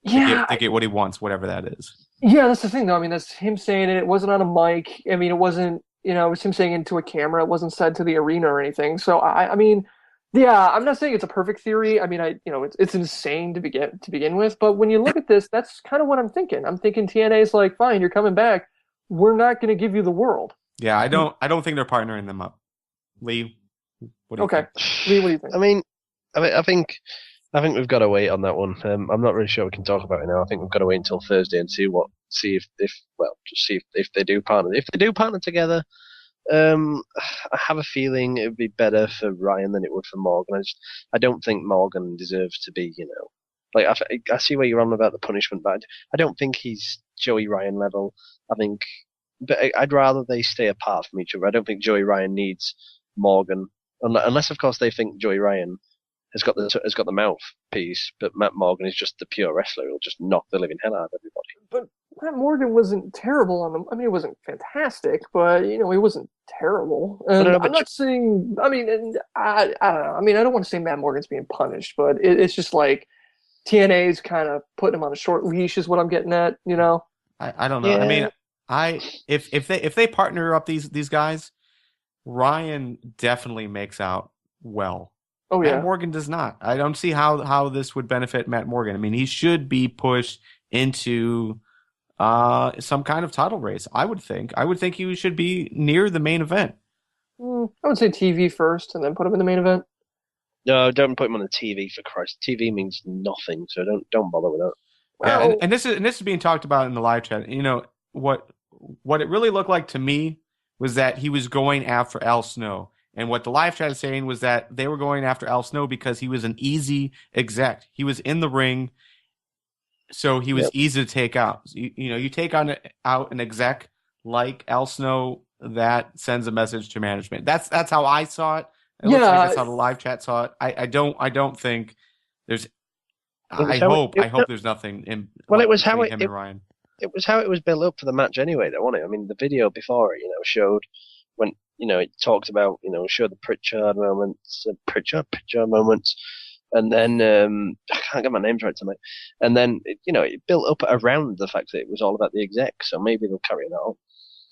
to get what he wants, whatever that is. Yeah, that's the thing, though. I mean, that's him saying it. It wasn't on a mic. I mean, it wasn't, it was him saying it into a camera. It wasn't said to the arena or anything. So, I mean, yeah, I'm not saying it's a perfect theory. I mean, it's insane to begin with. But when you look at this, that's kind of what I'm thinking. I'm thinking TNA is like, fine, you're coming back. We're not going to give you the world. Yeah, I don't think they're partnering them up. Lee, what do you think? Lee, what do you think? I think we've got to wait on that one. I'm not really sure we can talk about it now. I think we've got to wait until Thursday and see if they do partner. If they do partner together, I have a feeling it would be better for Ryan than it would for Morgan. I don't think Morgan deserves to be, like I see where you're on about the punishment, but I don't think he's Joey Ryan level. But I'd rather they stay apart from each other. I don't think Joey Ryan needs Morgan, unless of course they think Joey Ryan has got the mouthpiece, but Matt Morgan is just the pure wrestler who'll just knock the living hell out of everybody. But Matt Morgan wasn't terrible on them. I mean, it wasn't fantastic, but he wasn't terrible. And I'm not saying. I mean, I don't know. I mean, I don't want to say Matt Morgan's being punished, but it's just like TNA's kind of putting him on a short leash, is what I'm getting at. I don't know. Yeah. I mean, if they partner up these guys, Ryan definitely makes out well. Oh yeah, Matt Morgan does not. I don't see how this would benefit Matt Morgan. I mean, he should be pushed into some kind of title race. I would think he should be near the main event. I would say TV first, and then put him in the main event. No, don't put him on the TV, for Christ. TV means nothing, so don't bother with that. Well, yeah, and this is being talked about in the live chat. What it really looked like to me was that he was going after Al Snow. And what the live chat is saying was that they were going after Al Snow because he was an easy exec. He was in the ring, so he was easy to take out. You take out an exec like Al Snow, that sends a message to management. That's how I saw it. It looks like that's how the live chat saw it. I don't think there's. I hope there's nothing in. Well, it was how him and Ryan. It was how it was built up for the match anyway, though, wasn't it? I mean, the video before it, showed when. It talked about, showed the Pritchard moments, and then I can't get my names right tonight. And then, it built up around the fact that it was all about the exec, so maybe they'll carry that on.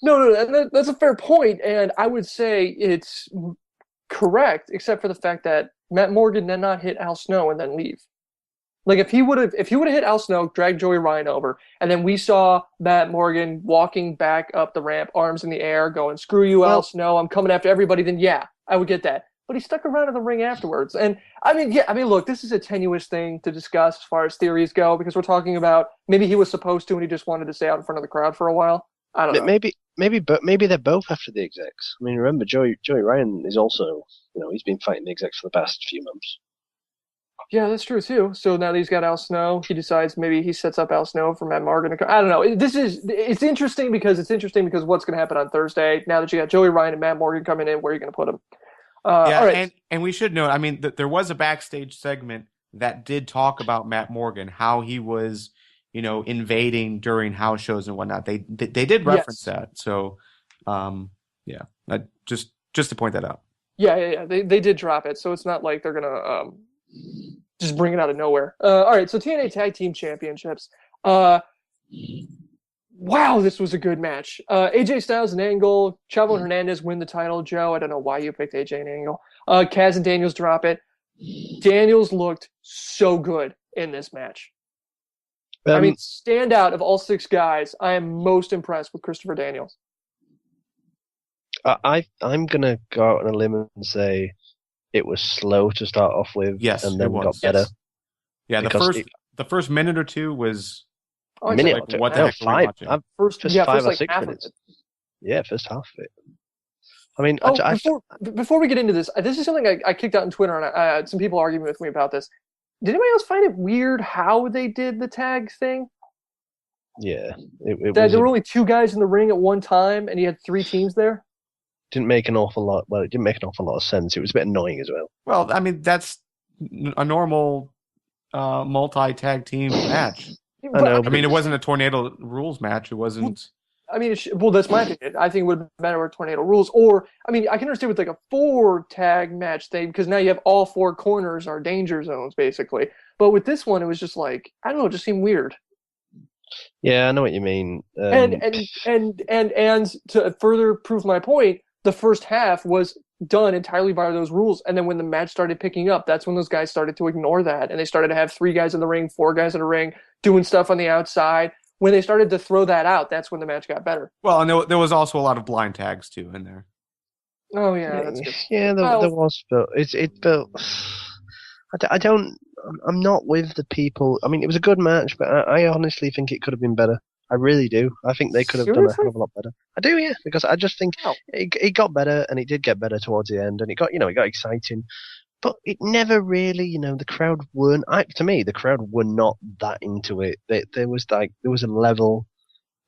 No, that's a fair point, and I would say it's correct, except for the fact that Matt Morgan did not hit Al Snow and then leave. Like if he would have hit Al Snow, dragged Joey Ryan over, and then we saw Matt Morgan walking back up the ramp, arms in the air, going, "Screw you, Al Snow, I'm coming after everybody," then yeah, I would get that. But he stuck around in the ring afterwards. And I mean, look, this is a tenuous thing to discuss as far as theories go, because we're talking about maybe he was supposed to and he just wanted to stay out in front of the crowd for a while. I don't know. Maybe they're both after the execs. I mean, remember Joey Ryan is also, he's been fighting the execs for the past few months. Yeah, that's true too. So now that he's got Al Snow, he decides maybe he sets up Al Snow for Matt Morgan to come. I don't know. It's interesting because what's going to happen on Thursday. Now that you got Joey Ryan and Matt Morgan coming in, where are you going to put them? All right. And we should note, I mean, there was a backstage segment that did talk about Matt Morgan, how he was, invading during house shows and whatnot. They did reference that. So, just to point that out. Yeah. They did drop it, so it's not like they're gonna just bring it out of nowhere. All right, so TNA Tag Team Championships. Wow, this was a good match. AJ Styles and Angle, Chavo and Hernandez win the title. Joe, I don't know why you picked AJ and Angle. Kaz and Daniels drop it. Daniels looked so good in this match. I mean, standout of all 6 guys, I am most impressed with Christopher Daniels. I'm going to go out on a limb and say it was slow to start off with, and then got better. Yes. Yeah, the first minute or two was what the heck are we watching? First 5 or 6 minutes. Yeah, first half of it. I mean, before we get into this is something I kicked out on Twitter, and some people arguing with me about this. Did anybody else find it weird how they did the tag thing? Yeah, there were only 2 guys in the ring at one time, and he had 3 teams there. Didn't make an awful lot. Well, it didn't make an awful lot of sense. It was a bit annoying as well. Well, I mean, that's a normal multi-tag team match. I mean, it wasn't a Tornado Rules match. It wasn't. I mean, that's my opinion. I think it would have been better with Tornado Rules. Or, I mean, I can understand with like a 4-tag match thing, because now you have all 4 corners are danger zones, basically. But with this one, it was just like, I don't know, it just seemed weird. Yeah, I know what you mean. And to further prove my point, the first half was done entirely by those rules. And then when the match started picking up, that's when those guys started to ignore that. And they started to have 3 guys in the ring, 4 guys in the ring, doing stuff on the outside. When they started to throw that out, that's when the match got better. Well, and there was also a lot of blind tags, too, in there. Oh, yeah, that's good. Yeah, there was, but I'm not with the people. I mean, it was a good match, but I honestly think it could have been better. I really do. I think they could have done a hell of a lot better. I do, yeah, because I just think it got better, and it did get better towards the end, and it got exciting. But it never really, the crowd weren't. To me, the crowd were not that into it. There was a level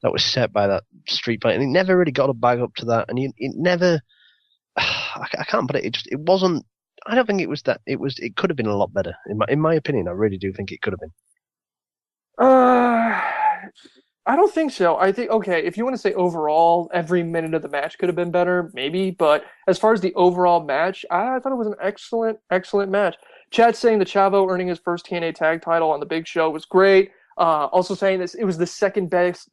that was set by that street fight, and it never really got a bag up to that. And it never. I can't put it. It wasn't. I don't think it was that. It could have been a lot better. In my opinion, I really do think it could have been. I don't think so. I think, okay, if you want to say overall, every minute of the match could have been better, maybe. But as far as the overall match, I thought it was an excellent, excellent match. Chad's saying that Chavo earning his first TNA tag title on the big show was great. Also saying this, it was the second best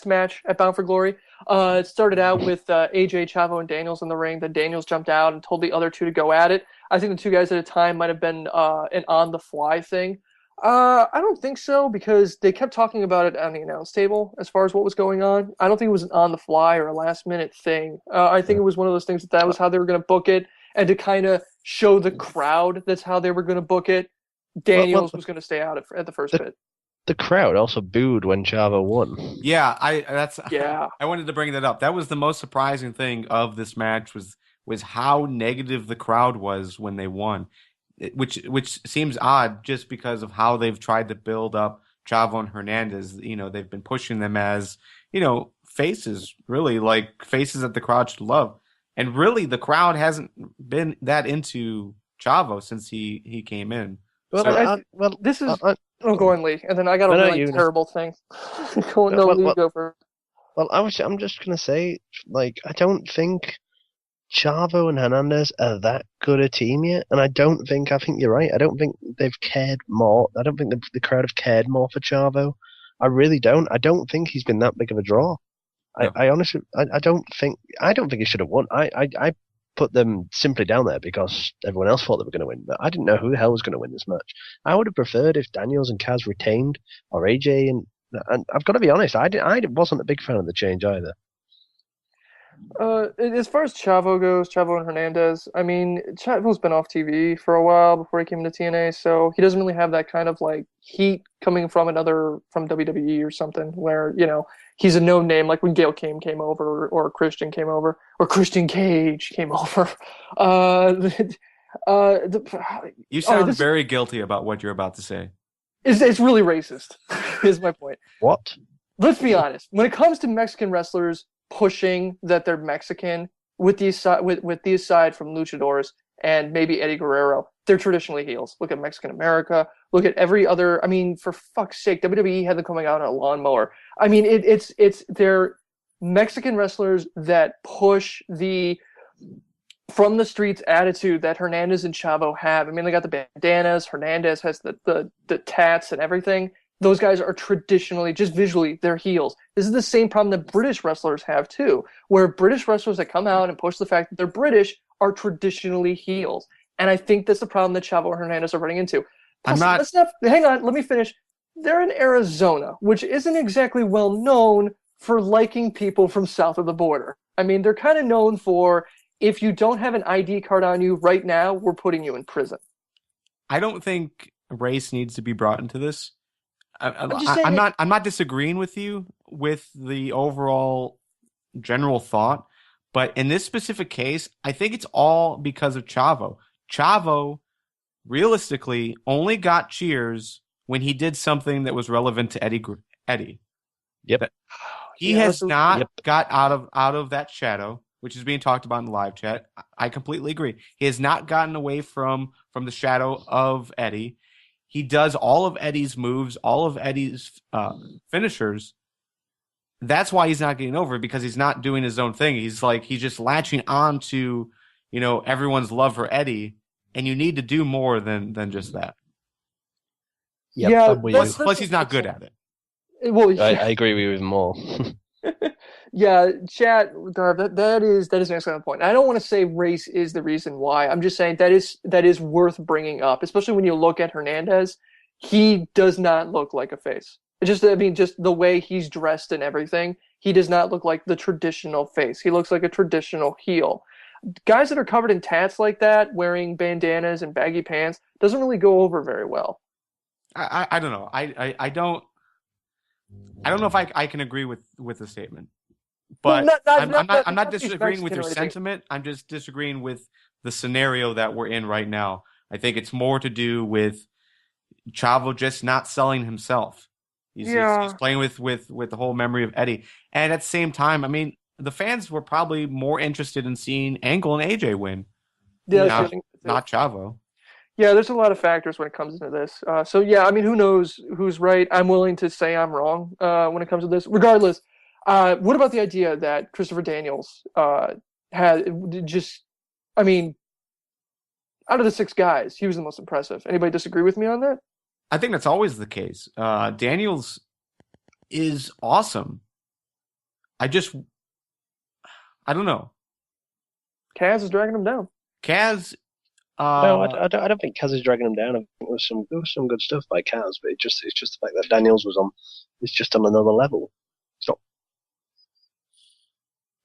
match at Bound for Glory. It started out with AJ, Chavo, and Daniels in the ring. Then Daniels jumped out and told the other 2 to go at it. I think the 2 guys at a time might have been an on-the-fly thing. I don't think so, because they kept talking about it on the announce table as far as what was going on. I don't think it was an on-the-fly or a last-minute thing. I think it was one of those things that was how they were going to book it, and to kind of show the crowd that's how they were going to book it. Daniels was going to stay out at the first bit. The crowd also booed when Chavo won. Yeah, I wanted to bring that up. That was the most surprising thing of this match was how negative the crowd was when they won. Which seems odd, just because of how they've tried to build up Chavo and Hernandez. They've been pushing them as, faces, really, like faces that the crowd should love. And really, the crowd hasn't been that into Chavo since he came in. Well, this is... go on, Lee. And then I got a really terrible thing. Lee, go for it. Well, I'm just going to say, I don't think Chavo and Hernandez are that good a team yet, and I think you're right. I don't think they've cared more. I don't think the crowd have cared more for Chavo. I really don't. I don't think he's been that big of a draw. No. I honestly, I don't think he should have won. I put them simply down there because everyone else thought they were going to win. But I didn't know who the hell was going to win this match. I would have preferred if Daniels and Kaz retained, or AJ. And I've got to be honest, I wasn't a big fan of the change either. As far as Chavo goes, Chavo and Hernandez, I mean, Chavo's been off TV for a while before he came into TNA, so he doesn't really have that kind of like heat coming from WWE or something where, he's a known name, like when Gail Kim came over or Christian came over or Christian Cage came over. You sound very guilty about what you're about to say. It's really racist, is my point. What? Let's be honest. When it comes to Mexican wrestlers pushing that they're Mexican, with the aside from luchadors and maybe Eddie Guerrero, they're traditionally heels. Look at Mexican America. Look at every other. I mean, for fuck's sake, WWE had them coming out on a lawnmower. I mean, they're Mexican wrestlers that push the from the streets attitude that Hernandez and Chavo have. I mean, they got the bandanas. Hernandez has the tats and everything. Those guys are traditionally, just visually, they're heels. This is the same problem that British wrestlers have too, where British wrestlers that come out and push the fact that they're British are traditionally heels. And I think that's the problem that Chavo and Hernandez are running into. Plus, hang on, let me finish. They're in Arizona, which isn't exactly well known for liking people from south of the border. I mean, they're kind of known for, if you don't have an ID card on you right now, we're putting you in prison. I don't think race needs to be brought into this. I'm not disagreeing with you with the overall general thought, but in this specific case, I think it's all because of Chavo. Chavo, realistically, only got cheers when he did something that was relevant to Eddie. Yep. He has not got out of that shadow, which is being talked about in the live chat. I completely agree. He has not gotten away from the shadow of Eddie. He does all of Eddie's moves, all of Eddie's finishers. That's why he's not getting over, because he's not doing his own thing. He's just latching on to, everyone's love for Eddie, and you need to do more than just that. Yep, yeah, plus he's not good at it. Well, yeah. I agree with you even more. Yeah, chat, Darv, that is an excellent point. I don't want to say race is the reason why. I'm just saying that is worth bringing up, especially when you look at Hernandez. He does not look like a face. Just the way he's dressed and everything, he does not look like the traditional face. He looks like a traditional heel. Guys that are covered in tats like that, wearing bandanas and baggy pants, doesn't really go over very well. I don't know. I don't know if I can agree with the statement. But I'm not disagreeing with your sentiment. I'm just disagreeing with the scenario that we're in right now. I think it's more to do with Chavo just not selling himself. He's playing with the whole memory of Eddie. And at the same time, I mean, the fans were probably more interested in seeing Angle and AJ win. Yeah, not Chavo. Yeah, there's a lot of factors when it comes into this. So yeah, I mean, who knows who's right? I'm willing to say I'm wrong when it comes to this. Regardless, what about the idea that Christopher Daniels had just, I mean, out of the 6 guys, he was the most impressive. Anybody disagree with me on that? I think that's always the case. Daniels is awesome. I don't know. Kaz is dragging him down. Kaz. No, I don't think Kaz is dragging him down. I think there was some good stuff by Kaz, but it's just the fact that Daniels was on. It's just on another level. It's not.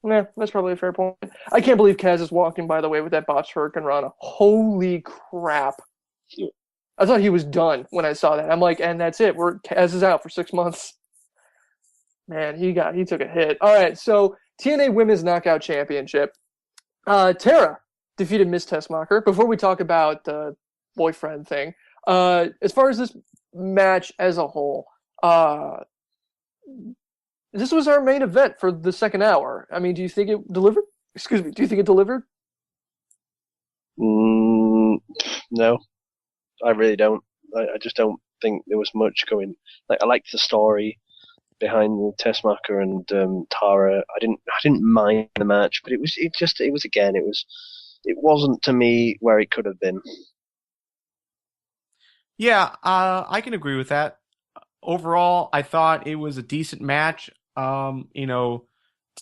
Yeah, that's probably a fair point. I can't believe Kaz is walking, by the way, with that botched Hurricane Rana. Holy crap! I thought he was done when I saw that. I'm like, and that's it. Kaz is out for 6 months. Man, he took a hit. All right, so TNA Women's Knockout Championship. Tara defeated Miss Tessmacher. Before we talk about the boyfriend thing, as far as this match as a whole, this was our main event for the second hour. I mean, do you think it delivered? Excuse me. Do you think it delivered? No, I really don't. I just don't think there was much going. Like, I liked the story behind Tessmacher and Tara. I didn't mind the match, but it wasn't to me where it could have been. Yeah, I can agree with that. Overall, I thought it was a decent match.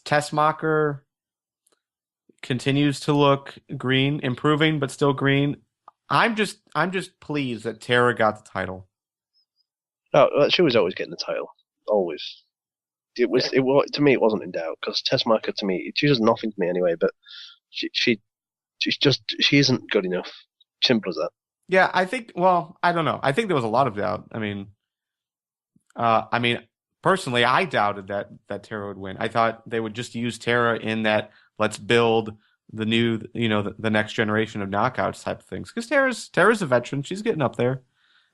Tessmacher continues to look green, improving, but still green. I'm just pleased that Tara got the title. No, she was always getting the title. Always. It was to me. It wasn't in doubt because Tessmacher to me, she does nothing to me anyway. But she isn't good enough. Simple as that. Yeah, I think. Well, I don't know. I think there was a lot of doubt. I mean, personally, I doubted that Tara would win. I thought they would just use Tara in that let's build the new, the next generation of knockouts type of things. Because Tara's a veteran. She's getting up there.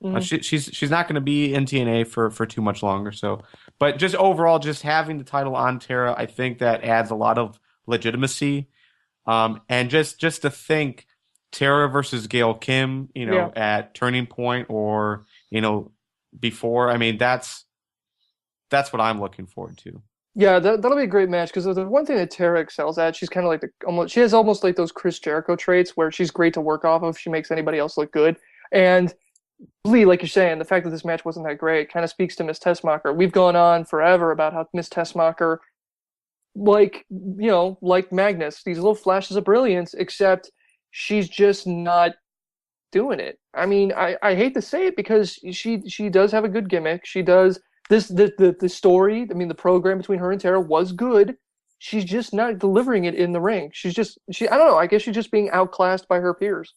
Mhm. She's not going to be in TNA for too much longer. So, but just overall, just having the title on Tara, I think that adds a lot of legitimacy. And just to think Tara versus Gail Kim, at Turning Point or before. I mean, that's what I'm looking forward to. Yeah, that'll be a great match because the one thing that Tara excels at, she's kind of like she has almost like those Chris Jericho traits where she's great to work off of. She makes anybody else look good. And Lee, like you're saying, the fact that this match wasn't that great kind of speaks to Miss Tessmacher. We've gone on forever about how Miss Tessmacher, like Magnus, these little flashes of brilliance, except she's just not doing it. I mean, I hate to say it because she does have a good gimmick. She does the story. I mean, the program between her and Tara was good. She's just not delivering it in the ring. I don't know. I guess she's just being outclassed by her peers.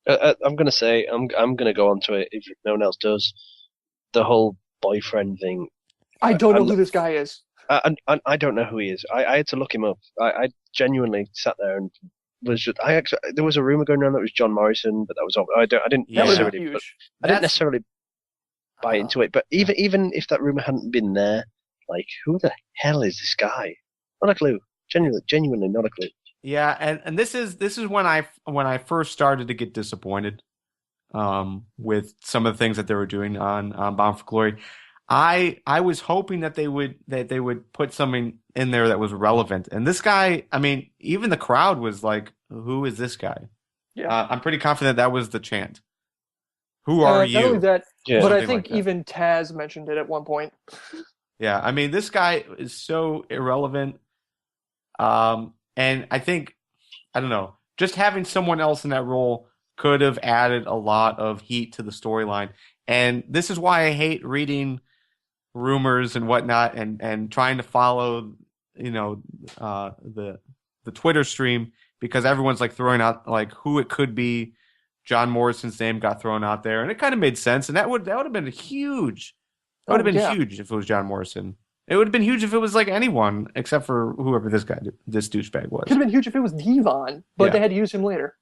I'm gonna say I'm gonna go on to it if no one else does. The whole boyfriend thing. I don't know who this guy is. I don't know who he is. I had to look him up. I genuinely sat there and was just. There was a rumor going around that it was John Morrison, but that was all. I didn't necessarily buy into it. But even if that rumor hadn't been there, like who the hell is this guy? Not a clue. Genuinely not a clue. Yeah, and this is when I first started to get disappointed with some of the things that they were doing on Bound for Glory. I was hoping that they would put something in there that was relevant. And this guy, I mean, even the crowd was like, "Who is this guy?" Yeah, I'm pretty confident that was the chant. Who are you? Not only that, but Something I think like even Taz mentioned it at one point. Yeah, I mean, this guy is so irrelevant. And I think, I don't know, just having someone else in that role could have added a lot of heat to the storyline. And this is why I hate reading rumors and whatnot and trying to follow, the Twitter stream, because everyone's like throwing out like who it could be. John Morrison's name got thrown out there, and it kind of made sense. And that would have been huge. That would have been huge if it was John Morrison. It would have been huge if it was like anyone except for whoever this douchebag was. Could have been huge if it was Devon, but they had to use him later.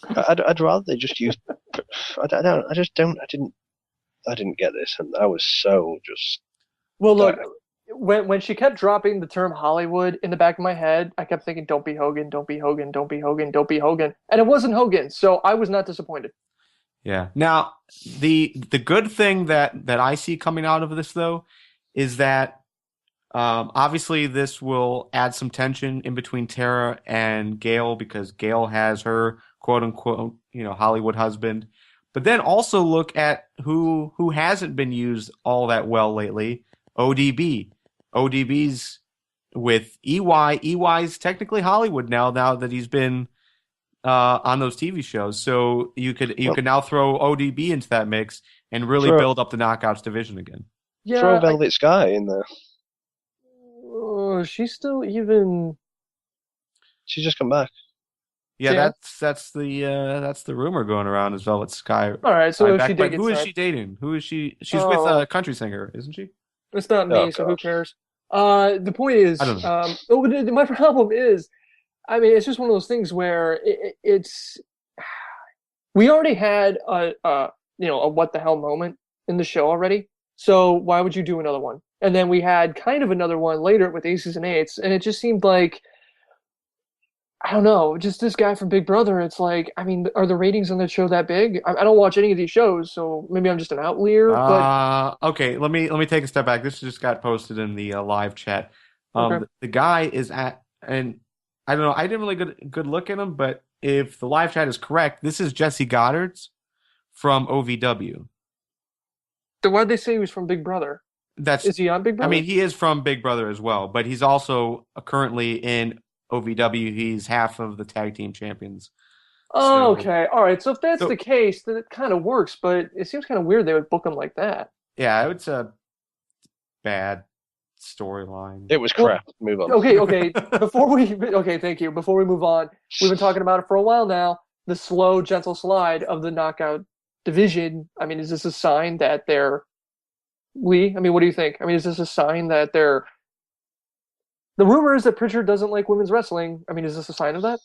I'd rather they just use. I didn't get this, and I was so just. Well, look, when she kept dropping the term Hollywood in the back of my head, I kept thinking, "Don't be Hogan, don't be Hogan, don't be Hogan, don't be Hogan," and it wasn't Hogan, so I was not disappointed. Yeah. Now, the good thing that I see coming out of this though is that. Obviously, this will add some tension in between Tara and Gail because Gail has her quote unquote, Hollywood husband. But then also look at who hasn't been used all that well lately. ODB. ODB's with EY. EY's technically Hollywood now that he's been on those TV shows. So you could now throw ODB into that mix and really build up the Knockouts division again. Yeah, throw Velvet Sky in there. She's still even. She's just come back. Yeah, that's the rumor going around is Velvet Sky. All right, so if she did, who is she dating? Who is she? She's with a country singer, isn't she? It's not me, so who cares? The point is, I don't know. My problem is, I mean, it's just one of those things where it's. We already had a what the hell moment in the show already, so why would you do another one? And then we had kind of another one later with Aces and Eights, and it just seemed like, I don't know, just this guy from Big Brother. It's like, I mean, are the ratings on that show that big? I don't watch any of these shows, so maybe I'm just an outlier. But okay, let me take a step back. This just got posted in the live chat. Okay. The guy is at, and I don't know, I didn't really good look at him, but if the live chat is correct, this is Jesse Goddard's from OVW. So why'd they say he was from Big Brother? Is he on Big Brother? I mean, he is from Big Brother as well, but he's also currently in OVW, he's half of the tag team champions. Oh, okay. All right. So if that's the case, then it kind of works, but it seems kind of weird they would book him like that. Yeah, it's a bad storyline. It was crap. Move on. Okay. Thank you. Before we move on, we've been talking about it for a while now. The slow, gentle slide of the knockout division. I mean, is this a sign that they're Lee? I mean, what do you think? I mean, is this a sign that they're? The rumor is that Pritchard doesn't like women's wrestling. I mean, is this a sign of that?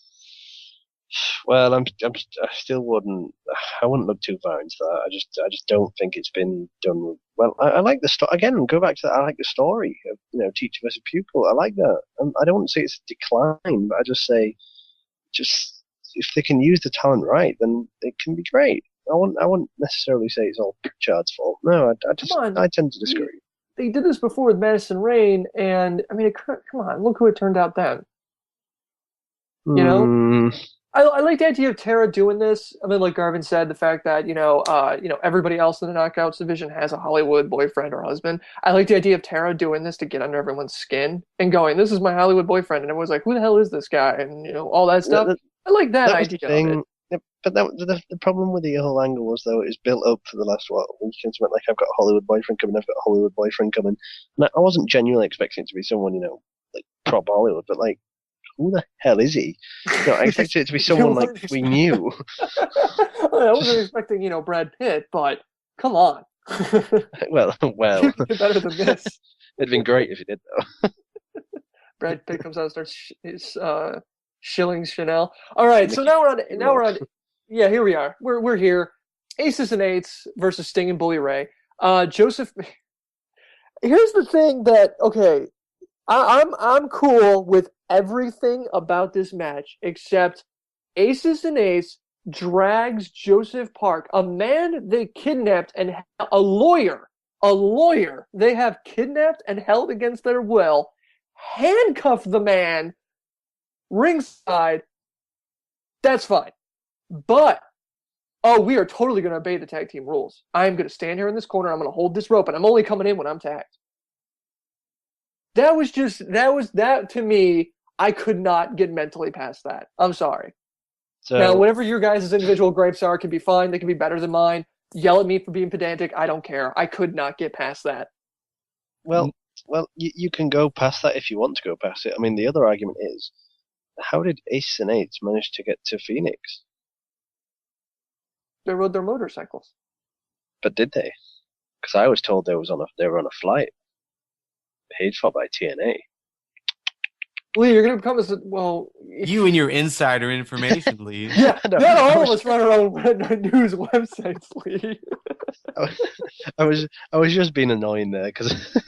Well, I still wouldn't. I wouldn't look too far into that. I just don't think it's been done well. I like the story again. Go back to that. I like the story of teacher versus pupil. I like that. I don't say it's a decline, but I just say, if they can use the talent right, then it can be great. I wouldn't necessarily say it's all Pritchard's fault. No, I tend to disagree. They did this before with Madison Rain, and I mean, come on, look who it turned out then. You know. I like the idea of Tara doing this. I mean, like Garvin said, the fact that everybody else in the Knockouts division has a Hollywood boyfriend or husband. I like the idea of Tara doing this to get under everyone's skin and going, "This is my Hollywood boyfriend," and everyone's like, "Who the hell is this guy?" And all that stuff. I like that idea of it. Yeah, but the problem with the whole angle was, though, it's built up for the last week. It's like, I've got a Hollywood boyfriend coming, I've got a Hollywood boyfriend coming. And I wasn't genuinely expecting it to be someone, like prop Hollywood, but like, who the hell is he? I expected it to be someone like we knew. I wasn't expecting, Brad Pitt, but come on. well, better than this. It'd been great if he did, though. Brad Pitt comes out and starts shilling Chanel. All right, so now we're on. Yeah, here we are. We're here. Aces and Eights versus Sting and Bully Ray. Joseph. Here's the thing that I'm cool with everything about this match except Aces and Eights drags Joseph Park, a man they kidnapped and a lawyer they have kidnapped and held against their will, handcuffed the man ringside. That's fine. But we are totally going to obey the tag team rules. I'm going to stand here in this corner. I'm going to hold this rope, and I'm only coming in when I'm tagged. That to me, I could not get mentally past that. I'm sorry. So, now, whatever your guys' individual gripes are can be fine. They can be better than mine. Yell at me for being pedantic. I don't care. I could not get past that. Well, you can go past that if you want to go past it. I mean, the other argument is, how did Aces and Eights manage to get to Phoenix? They rode their motorcycles. But did they? Because I was told they were on a flight paid for by TNA. Lee, you're going to become you and your insider information, Lee. Yeah, not all of us run our own news websites, Lee. I was just being annoying there because.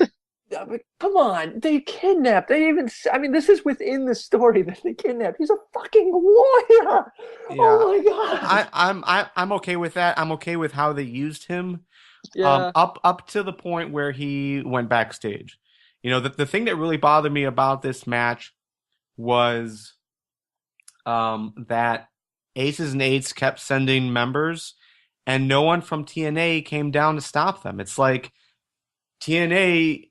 Yeah, but come on, they kidnapped. This is within the story that they kidnapped. He's a fucking lawyer. Yeah. Oh my god. I'm okay with that. I'm okay with how they used him. Yeah. Up to the point where he went backstage. The thing that really bothered me about this match was that Aces and Eights kept sending members, and no one from TNA came down to stop them. It's like TNA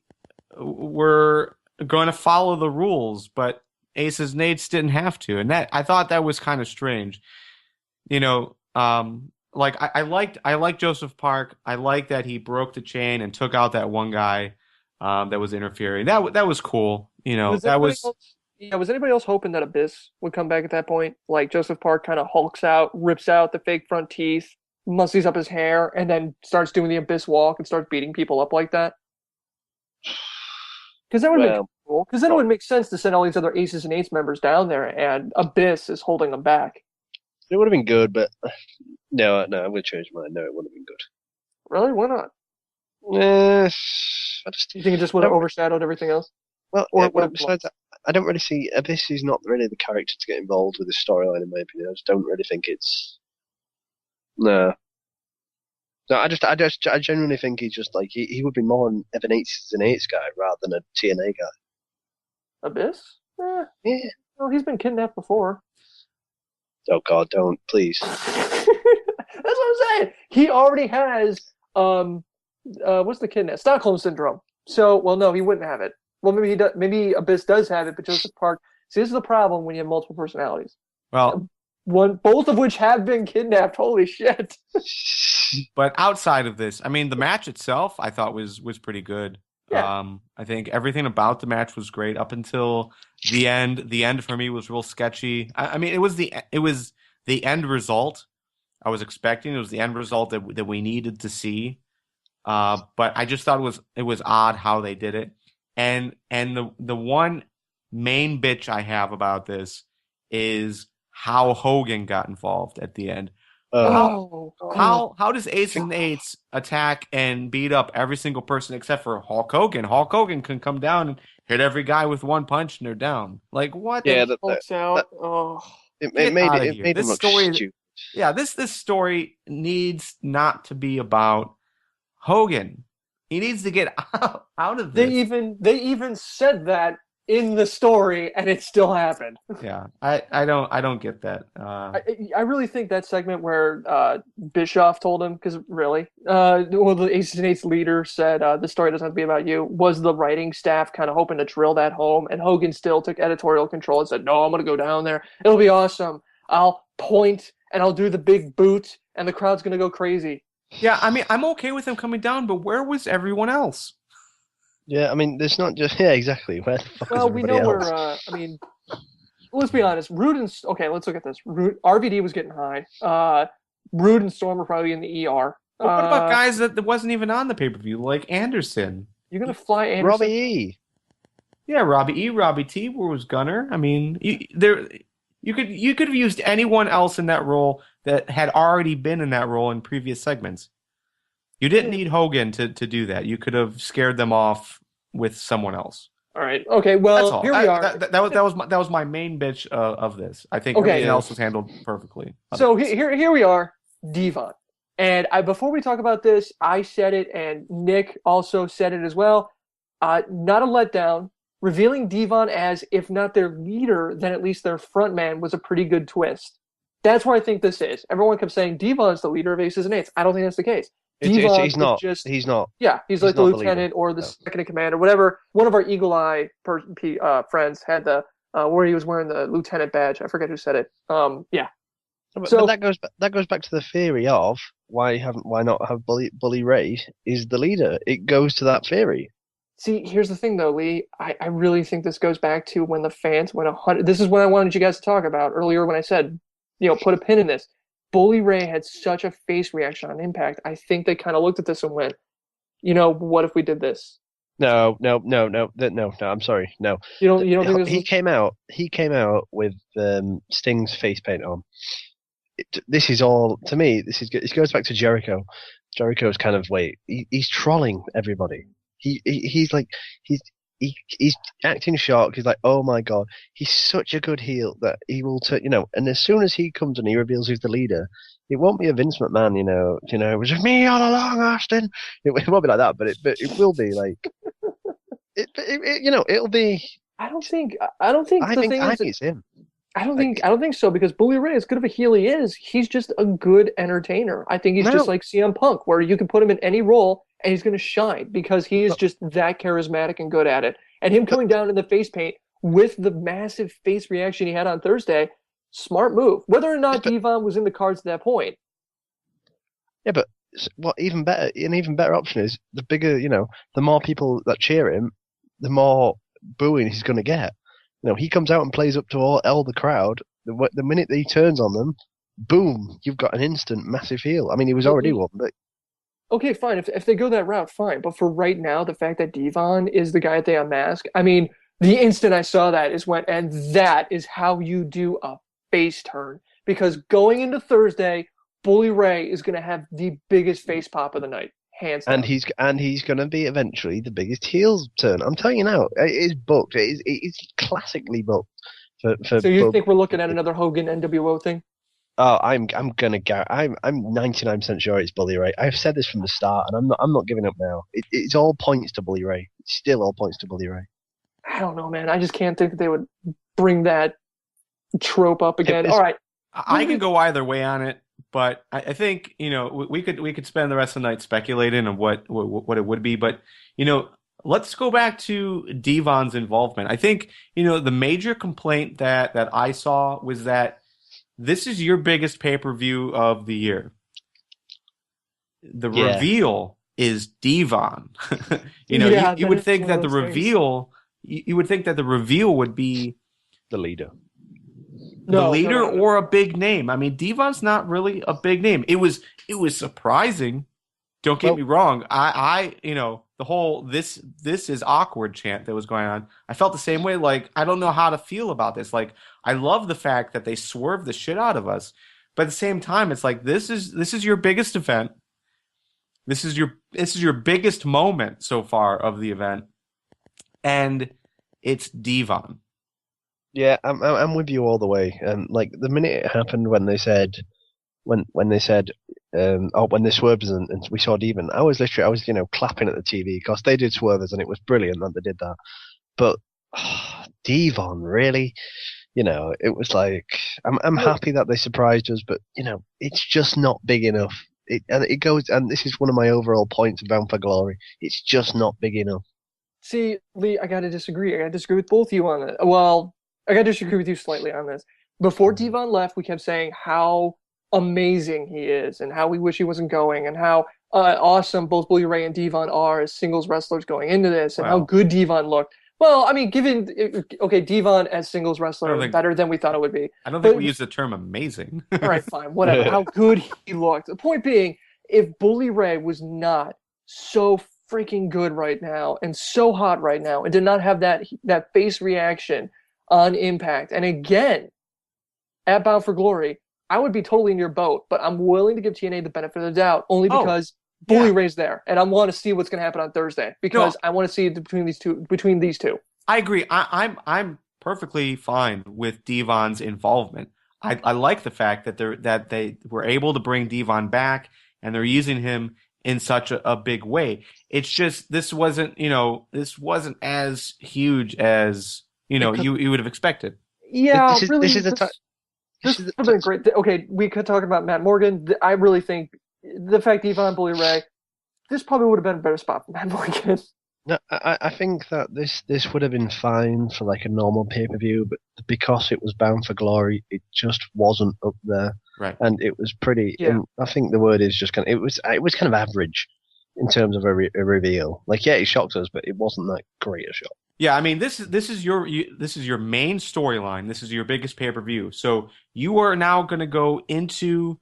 were going to follow the rules, but Aces and Eights didn't have to, and that I thought that was kind of strange. I liked Joseph Park. I liked that he broke the chain and took out that one guy that was interfering. That was cool. Was anybody else hoping that Abyss would come back at that point? Like Joseph Park kind of hulks out, rips out the fake front teeth, mussies up his hair, and then starts doing the Abyss walk and starts beating people up like that? Because that would make cool. Because then it would make sense to send all these other Aces and Eights members down there, and Abyss is holding them back. It would have been good, but no, I'm going to change my mind. No, it wouldn't have been good. Really? Why not? You think it just would have overshadowed everything else? Well, besides that, I don't really see Abyss is not really the character to get involved with the storyline, in my opinion. I just don't really think it's. No, I genuinely think he's just like he would be more of an Aces and Eights guy rather than a TNA guy. Abyss? Yeah. Well, he's been kidnapped before. Oh God, don't please. That's what I'm saying. He already has what's the kidnap? Stockholm syndrome. So, no, he wouldn't have it. Well, maybe he does. Maybe Abyss does have it, but Joseph Park See, this is the problem when you have multiple personalities. Well, Both of which have been kidnapped. Holy shit! but outside of this, I mean, the match itself, I thought was pretty good. Yeah. I think everything about the match was great up until the end. The end for me was real sketchy. I mean, it was the end result I was expecting. It was the end result that we needed to see. But I just thought it was odd how they did it. And the one main bitch I have about this is how Hogan got involved at the end. How does Eights and Eights attack and beat up every single person except for Hulk Hogan? Hulk Hogan can come down and hit every guy with one punch and they're down. Like what? Yeah, it made this him look story. stupid. Yeah, this story needs not to be about Hogan. He needs to get out of this. They even said that in the story, and it still happened. Yeah, I don't get that. I really think that segment where Bischoff told him, because really, the Aces and Eights leader said, "The story doesn't have to be about you," was the writing staff kind of hoping to drill that home, and Hogan still took editorial control and said, "No, I'm going to go down there. It'll be awesome. I'll point and I'll do the big boot, and the crowd's going to go crazy." Yeah, I mean, I'm okay with him coming down, but where was everyone else? Yeah, I mean, there's not just exactly. Where the fuck is everybody else? Where. I mean, let's be honest. Rude and let's look at this. RVD was getting high. Rude and Storm were probably in the ER. What about guys that wasn't even on the pay-per-view, like Anderson? You're gonna fly Anderson? Robbie E. Yeah, Robbie E. Robbie T. Where was Gunner? I mean, you could have used anyone else in that role that had already been in that role in previous segments. You didn't need Hogan to do that. You could have scared them off with someone else. All right. Okay. Well, here we are. That was my main bitch of this. I think everything else was handled perfectly. So here we are, Devon. And before we talk about this, I said it, and Nick also said it as well. Not a letdown. Revealing Devon as, if not their leader, then at least their front man was a pretty good twist. That's where I think this is. Everyone kept saying Devon's the leader of Aces and Eights. I don't think that's the case. He's not. He's not. Yeah, he's like the lieutenant or the second in command or whatever. One of our Eagle Eye friends had the where he was wearing the lieutenant badge. I forget who said it. Yeah. But that goes back to the theory of why not have Bully Ray is the leader. It goes to that theory. See, here's the thing though, Lee. I really think this goes back to when the fans went 100. This is what I wanted you guys to talk about earlier when I said, put a pin in this. Bully Ray had such a face reaction on Impact. I think they kind of looked at this and went, what if we did this? No. I'm sorry. No. You don't think he came out with Sting's face paint on. This is all to me. It goes back to Jericho. Jericho's kind of he's trolling everybody. He's acting shocked. He's like, oh my god, he's such a good heel that he will turn, and as soon as he comes and he reveals who's the leader, it won't be a Vince McMahon, it was me all along, Austin. It won't be like that, but it will be like, it'll be. I think it's him. I don't think so, because Bully Ray, as good of a heel he is, he's just a good entertainer. I think he's just like CM Punk, where you can put him in any role and he's going to shine because he is just that charismatic and good at it. And him coming down in the face paint with the massive face reaction he had on Thursday, smart move. Whether or not Devon was in the cards at that point. Yeah, but an even better option is the bigger, the more people that cheer him, the more booing he's going to get. He comes out and plays up to all the crowd. The minute that he turns on them, boom, you've got an instant massive heel. I mean, he was already one, but. Okay, fine. If they go that route, fine. But for right now, the fact that Devon is the guy that they unmask, I mean, the instant I saw that and that is how you do a face turn. Because going into Thursday, Bully Ray is going to have the biggest face pop of the night, hands down. And he's going to be eventually the biggest heel turn. I'm telling you now, it is booked. It's classically booked. So you think we're looking at another Hogan NWO thing? Oh, I'm 99% sure it's Bully Ray. I've said this from the start, and I'm not giving up now. It's all points to Bully Ray. It's still all points to Bully Ray. I don't know, man. I just can't think that they would bring that trope up again. All right, I can go either way on it, but I think we could spend the rest of the night speculating on what it would be. But let's go back to Devon's involvement. I think, the major complaint that I saw was that this is your biggest pay-per-view of the year. The reveal is Devon. You would think that the reveal, you would think that the reveal would be the leader. No. Or a big name. I mean, Devon's not really a big name. It was surprising. Don't get me wrong. I the whole this is awkward chant that was going on. I felt the same way. Like, I don't know how to feel about this. Like, I love the fact that they swerved the shit out of us, but at the same time, it's like this is your biggest event. This is your biggest moment so far of the event, and it's Devon. Yeah, I'm with you all the way. And like the minute it happened when they said when they swerved us and we saw Devon, I was clapping at the TV because they did swerve us and it was brilliant that they did that. But Devon, really, it was like I'm happy that they surprised us, but it's just not big enough. And this is one of my overall points of Bound for Glory. It's just not big enough. See, Lee, I gotta disagree. I gotta disagree with both of you on it. Well, I gotta disagree with you slightly on this. Before Devon left, we kept saying how amazing he is and how we wish he wasn't going and how awesome both Bully Ray and Devon are as singles wrestlers going into this and how good Devon looked. Well, I mean, Devon as singles wrestler better than we thought it would be. I don't think we use the term amazing. All right, fine, whatever. How good he looked. The point being, if Bully Ray was not so freaking good right now and so hot right now and did not have that face reaction on Impact, and again, at Bound for Glory, I would be totally in your boat, but I'm willing to give TNA the benefit of the doubt only because Bully Ray's there, and I want to see what's going to happen on Thursday because I want to see it between these two. I agree. I'm perfectly fine with Devon's involvement. I like the fact that they were able to bring Devon back and they're using him in such a big way. It's just this wasn't as huge as you would have expected. Yeah, this is been great. Okay, we could talk about Matt Morgan. I really think the fact Devon, Bully Ray, this probably would have been a better spot for Matt Morgan. No, I think that this would have been fine for like a normal pay-per-view, but because it was Bound for Glory, it just wasn't up there. Right. And it was pretty. Yeah. I think the word is just kind of. It was kind of average in terms of a reveal. Like, yeah, it shocked us, but it wasn't that great a shock. Yeah, I mean, this is your main storyline. This is your biggest pay-per-view. So you are now going to go into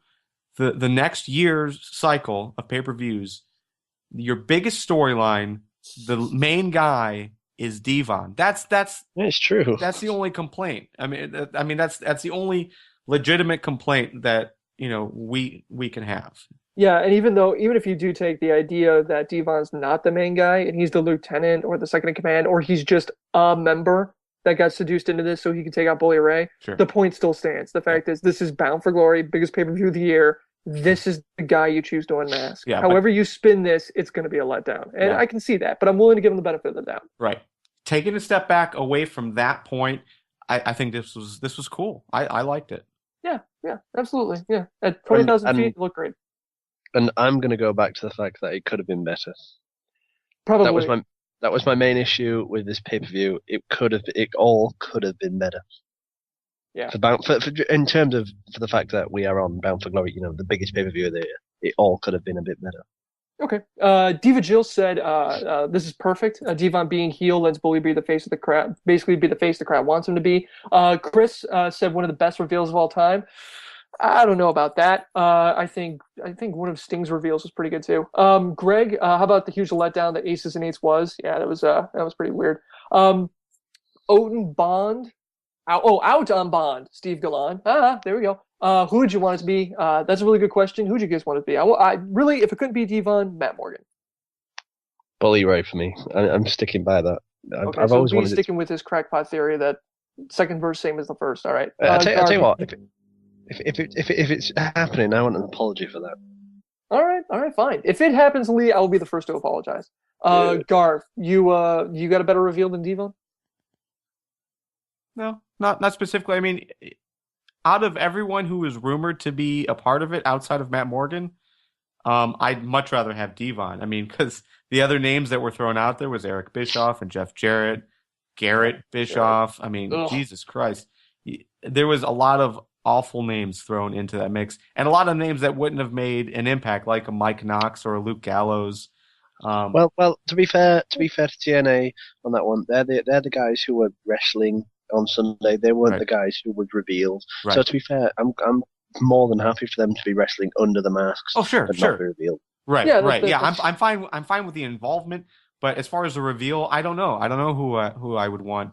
the next year's cycle of pay-per-views. Your biggest storyline, the main guy is Devon. That's true. That's the only complaint. I mean that's the only legitimate complaint that we can have. Yeah, and even if you do take the idea that Devon's not the main guy and he's the lieutenant or the second in command or he's just a member that got seduced into this so he can take out Bully Ray, the point still stands. The fact is this is Bound for Glory, biggest pay-per-view of the year. This is the guy you choose to unmask. Yeah, however you spin this, it's going to be a letdown. And I can see that, but I'm willing to give him the benefit of the doubt. Right. Taking a step back away from that point, I think this was cool. I liked it. Yeah, absolutely. Yeah. At 20,000 feet, it looked great. And I'm going to go back to the fact that it could have been better. Probably. That was my main issue with this pay-per-view. It all could have been better. Yeah. In terms of for the fact that we are on Bound for Glory, the biggest pay-per-view of the year, it all could have been a bit better. Okay. Diva Jill said, this is perfect. Devon being heel lets Bully be the face of the crowd, basically be the face the crowd wants him to be. Chris said one of the best reveals of all time. I don't know about that. I think one of Sting's reveals was pretty good too. Greg, how about the huge letdown that Aces and Eights was? Yeah, that was pretty weird. Odin Bond. Out on Bond, Steve Galan. There we go. Who would you want it to be? That's a really good question. Who would you guys want it to be? I really, if it couldn't be Devon, Matt Morgan. Bully Ray for me. I'm sticking by that. I've always wanted sticking with his crackpot theory that second verse same as the first. All right. I'll tell you what. If it's happening, I want an apology for that. All right, fine. If it happens, Lee, I will be the first to apologize. Garth, you got a better reveal than Devon? No, not specifically. I mean, out of everyone who is rumored to be a part of it outside of Matt Morgan, I'd much rather have Devon. I mean, because the other names that were thrown out there was Eric Bischoff and Jeff Jarrett, Garrett Bischoff. I mean, Ugh. Jesus Christ. There was a lot of awful names thrown into that mix, and a lot of names that wouldn't have made an impact, like a Mike Knox or a Luke Gallows. Well, to be fair to TNA on that one, they're the guys who were wrestling on Sunday. They weren't Right. the guys who was revealed. Right. So to be fair, I'm more than happy for them to be wrestling under the masks. Oh, sure, but sure. not be revealed. Right, Yeah, right. Yeah, that's- I'm fine. I'm fine with the involvement, but as far as the reveal, I don't know. I don't know who I would want.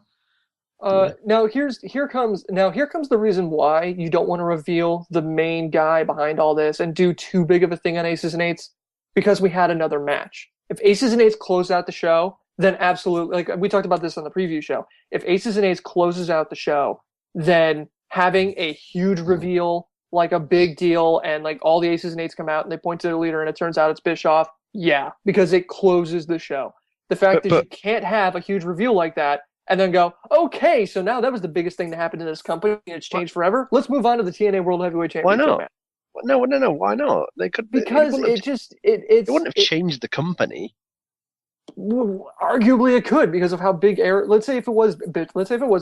Now here comes the reason why you don't want to reveal the main guy behind all this and do too big of a thing on Aces and Eights, because we had another match. If Aces and Eights close out the show, then absolutely, like we talked about this on the preview show. If Aces and Eights closes out the show, then having a huge reveal, like a big deal, and like all the Aces and Eights come out and they point to their leader and it turns out it's Bischoff, yeah, because it closes the show. The fact is you can't have a huge reveal like that and then go, okay, so now that was the biggest thing to happen in this company and it's changed forever. Let's move on to the TNA World Heavyweight Championship not? match. No, why not? They could, Because it wouldn't have changed the company. Arguably it could, because of how big let's say if it was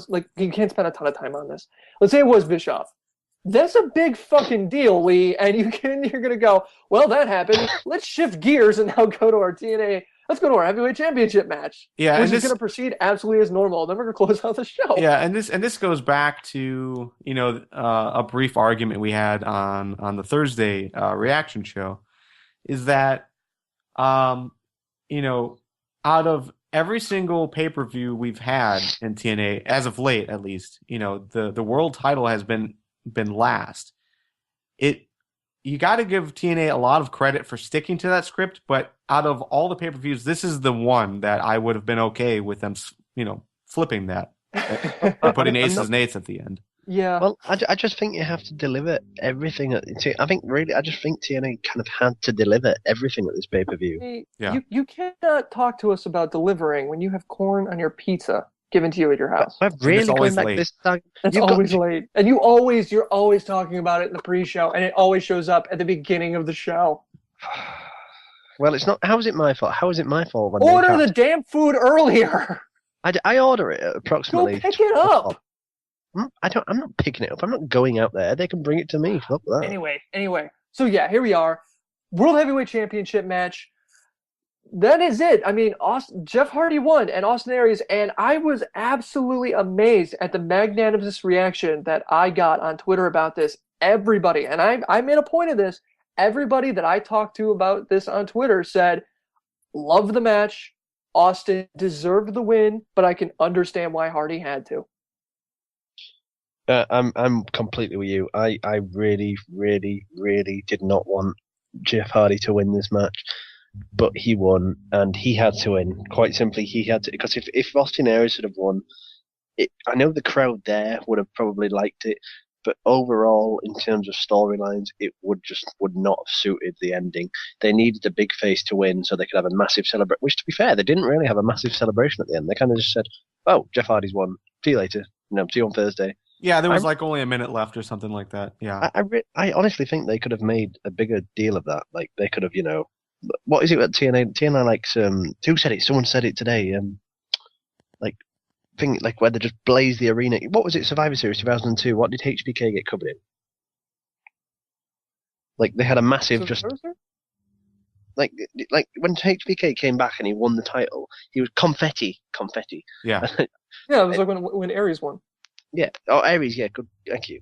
like, you can't spend a ton of time on this. Let's say it was Bischoff. That's a big fucking deal, Lee, and you're gonna go, well, that happened. Let's shift gears and now go to our TNA. Let's go to our heavyweight championship match. Yeah, which is gonna proceed absolutely as normal. Then we're gonna close out the show. Yeah, and this goes back to a brief argument we had on the Thursday reaction show, is that out of every single pay-per-view we've had in TNA as of late, at least, the world title has been last. You got to give TNA a lot of credit for sticking to that script, but out of all the pay-per-views, this is the one that I would have been okay with them, flipping that and putting Aces and Eights at the end. Yeah. Well, I just think you have to deliver everything. I think TNA kind of had to deliver everything at this pay-per-view. Yeah. You cannot talk to us about delivering when you have corn on your pizza given to you at your house. We're really always going back late. this time. It's always late. And you're always talking about it in the pre-show, and it always shows up at the beginning of the show. Well, it's not. How is it my fault? How is it my fault? When Order the damn food earlier. I order it at approximately. Go pick it up. I'm not picking it up. I'm not going out there. They can bring it to me. Fuck that. Anyway. So yeah, here we are. World Heavyweight Championship match. That is it. I mean, Jeff Hardy won and Austin Aries, and I was absolutely amazed at the magnanimous reaction that I got on Twitter about this. Everybody, and I made a point of this, everybody that I talked to about this on Twitter said, love the match. Austin deserved the win, but I can understand why Hardy had to. I'm completely with you. I really, really, really did not want Jeff Hardy to win this match, but he won, and he had to win. Quite simply, he had to, because if Austin Aries had have won, I know the crowd there would have probably liked it, but overall, in terms of storylines, it would not have suited the ending. They needed a big face to win so they could have a massive celebration, which, to be fair, they didn't really have a massive celebration at the end. They kind of just said, oh, Jeff Hardy's won. See you later. See you on Thursday. Yeah, there was like only a minute left or something like that. Yeah. I honestly think they could have made a bigger deal of that. Like, they could have, what is it at TNA? TNA likes, who said it? Someone said it today. Where they just blaze the arena. What was it? Survivor Series 2002. What did HBK get covered in? Like, they had a massive like when HBK came back and he won the title, he was confetti. Yeah. Yeah, it was like when Aries won. Yeah. Oh, Aries. Yeah. Good. Thank you.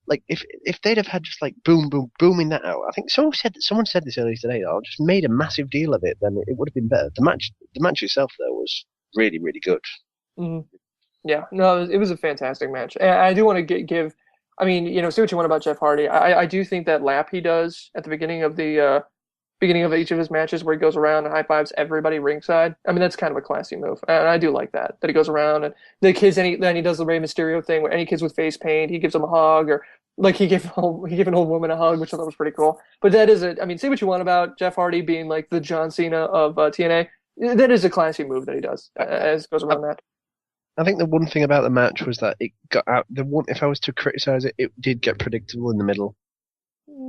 Like, if they'd have had just like booming that out, I think someone said this earlier today. I just made a massive deal of it. Then it would have been better. The match itself though was really, really good. Mm-hmm. Yeah. No, it was a fantastic match. And I do want to give. I mean, say what you want about Jeff Hardy. I do think that lap he does at the beginning of each of his matches, where he goes around and high fives everybody ringside. I mean, that's kind of a classy move, and I do like that he goes around and the kids. Then he does the Rey Mysterio thing, where any kids with face paint, he gives them a hug, or like he gave an old woman a hug, which I thought was pretty cool. But that is I mean, say what you want about Jeff Hardy being like the John Cena of TNA. That is a classy move that he does as goes around that. I think the one thing about the match was that it got out. If I was to criticize it, it did get predictable in the middle.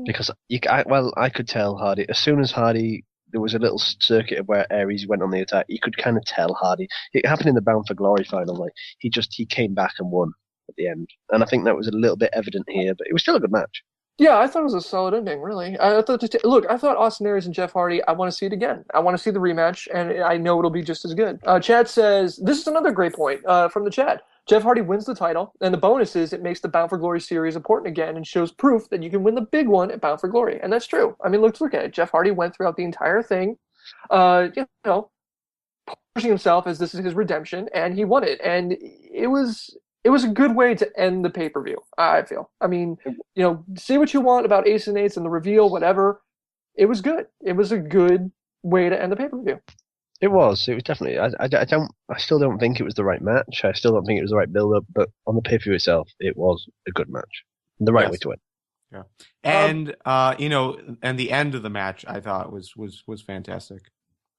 Because I could tell Hardy as soon as Hardy. There was a little circuit of where Aries went on the attack. You could kind of tell Hardy. It happened in the Bound for Glory final. Like he came back and won at the end, and I think that was a little bit evident here. But it was still a good match. Yeah, I thought it was a solid ending, really. I thought, I thought Austin Aries and Jeff Hardy, I want to see it again. I want to see the rematch, and I know it'll be just as good. Chad says, this is another great point from the chat. Jeff Hardy wins the title, and the bonus is it makes the Bound for Glory series important again and shows proof that you can win the big one at Bound for Glory. And that's true. I mean, look at it. Jeff Hardy went throughout the entire thing, pushing himself as this is his redemption, and he won it. And it was a good way to end the pay-per-view, I feel. I mean, say what you want about Ace and Eights and the reveal, whatever. It was good. It was a good way to end the pay-per-view. It was definitely. I still don't think it was the right match. I still don't think it was the right build-up. But on the pay-per-view itself, it was a good match, the right way to win. Yeah, and and the end of the match I thought was fantastic.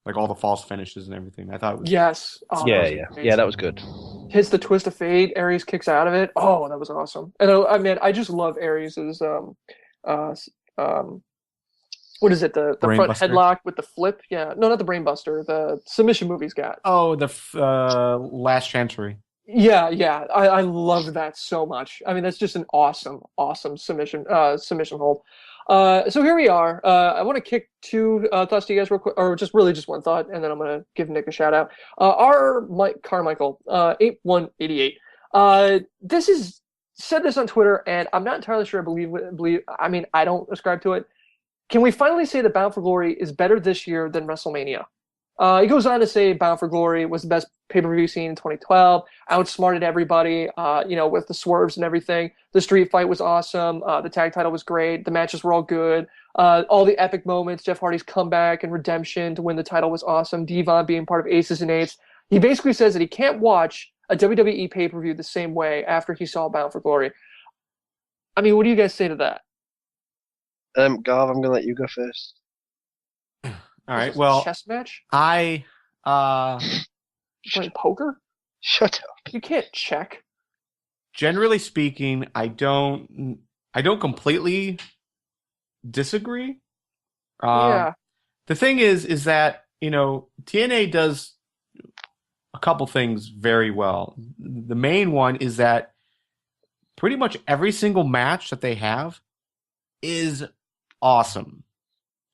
Like all the false finishes and everything. I thought it was yes. Oh, yeah, that was good. Hits the twist of fate. Aries kicks out of it. Oh, that was awesome. And I just love Aries's what is it? The front headlock with the flip? Yeah, no, not the brainbuster. The submission move he's got. Oh, the last chancery. Yeah. I love that so much. I mean, that's just an awesome submission hold. So here we are. I want to kick two thoughts to you guys real quick, or just one thought, and then I'm going to give Nick a shout out. Our Mike Carmichael, 8188. This is said this on Twitter, and I'm not entirely sure I believe. I mean, I don't ascribe to it. Can we finally say that Bound for Glory is better this year than WrestleMania? He goes on to say Bound for Glory was the best pay-per-view scene in 2012, outsmarted everybody, with the swerves and everything. The street fight was awesome. The tag title was great. The matches were all good. All the epic moments, Jeff Hardy's comeback and redemption to win the title was awesome. Devon being part of Aces and Eights. He basically says that he can't watch a WWE pay-per-view the same way after he saw Bound for Glory. I mean, what do you guys say to that? Garv, I'm going to let you go first. All right. Well, chess match. Playing poker. Shut up. You can't check. Generally speaking, I don't completely disagree. Yeah. The thing is that TNA does a couple things very well. The main one is that pretty much every single match that they have is awesome.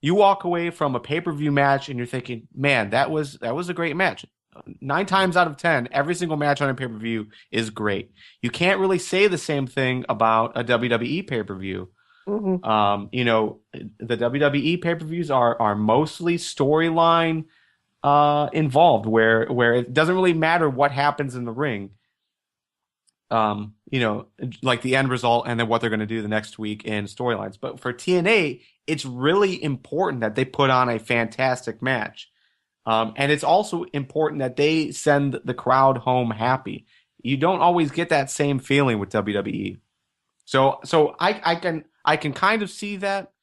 You walk away from a pay-per-view match and you're thinking, man, that was a great match. 9 times out of 10, every single match on a pay-per-view is great. You can't really say the same thing about a WWE pay-per-view. Mm-hmm. The WWE pay-per-views are mostly storyline involved, where it doesn't really matter what happens in the ring. Like the end result and then what they're going to do the next week in storylines. But for TNA, it's really important that they put on a fantastic match. And it's also important that they send the crowd home happy. You don't always get that same feeling with WWE. So I can kind of see that.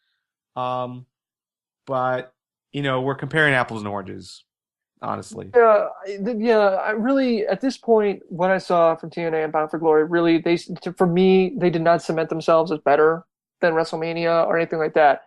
But we're comparing apples and oranges. Honestly. Yeah. I really, at this point, what I saw from TNA and Bound for Glory, really, for me, they did not cement themselves as better than WrestleMania or anything like that.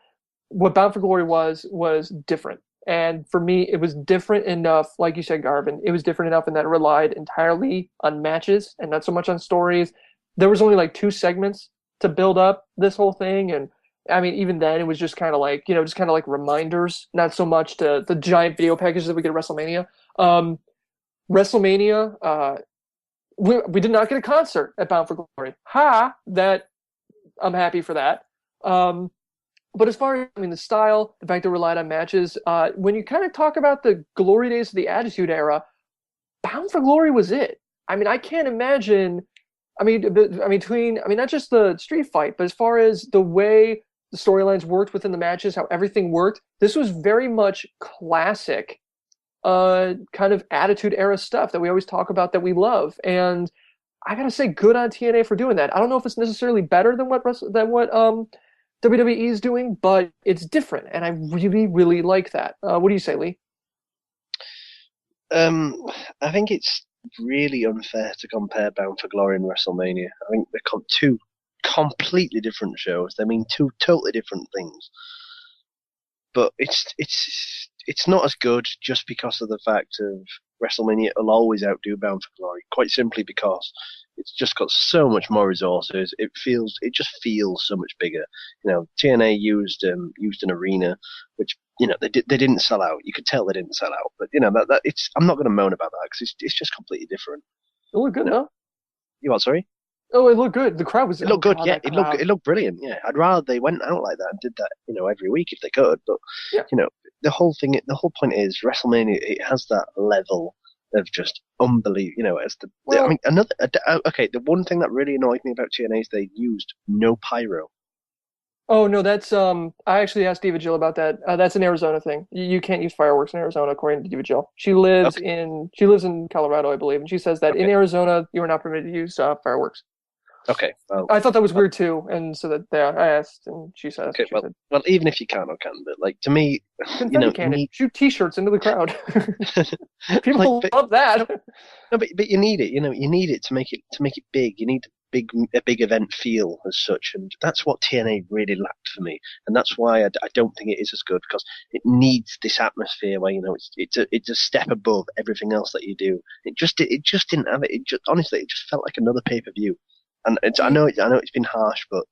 What Bound for Glory was different. And for me, it was different enough, like you said, Garvin, it was different enough in that it relied entirely on matches and not so much on stories. There was only like 2 segments to build up this whole thing, and I mean, even then, it was just kind of like, reminders, not so much to the giant video packages that we get at WrestleMania. WrestleMania, we did not get a concert at Bound for Glory. That I'm happy for that. But as far as, the style, the fact that it relied on matches, when you kind of talk about the glory days of the Attitude Era, Bound for Glory was it. I mean, I can't imagine. Not just the street fight, but as far as the way the storylines worked within the matches, how everything worked, this was very much classic kind of Attitude Era stuff that we always talk about that we love. And I gotta say, good on TNA for doing that. I don't know if it's necessarily better than what WWE is doing, but it's different, and I really, really like that. What do you say, Lee? I think it's really unfair to compare Bound for Glory and WrestleMania. I think they're 2 completely different shows. They mean two totally different things. But it's not as good just because of the fact of WrestleMania will always outdo Bound for Glory, quite simply because it's just got so much more resources. It just feels so much bigger. TNA used an arena, which they didn't sell out. You could tell they didn't sell out, but that it's. I'm not going to moan about that because it's just completely different. It looked good, though. You what? Sorry. Oh, it looked good. The crowd was. It looked good. God, Yeah, it looked brilliant. Yeah, I'd rather they went out like that and did that, every week if they could. But the whole point is WrestleMania. It has that level of just unbelievable. The one thing that really annoyed me about TNA is they used no pyro. Oh no, that's I actually asked Diva Jill about that. That's an Arizona thing. You can't use fireworks in Arizona, according to Diva Jill. She lives in Colorado, I believe, and she says that in Arizona you are not permitted to use fireworks. Okay. Well, I thought that was weird too, and so I asked, and she said. Okay. Well, even if you can, but to me, shoot T-shirts into the crowd. People love that. No, but you need it. You need it to make it big. You need a big event feel as such, and that's what TNA really lacked for me, and that's why I don't think it is as good, because it needs this atmosphere where it's a step above everything else that you do. It just didn't have it. Honestly, it just felt like another pay-per-view. And I know it's been harsh, but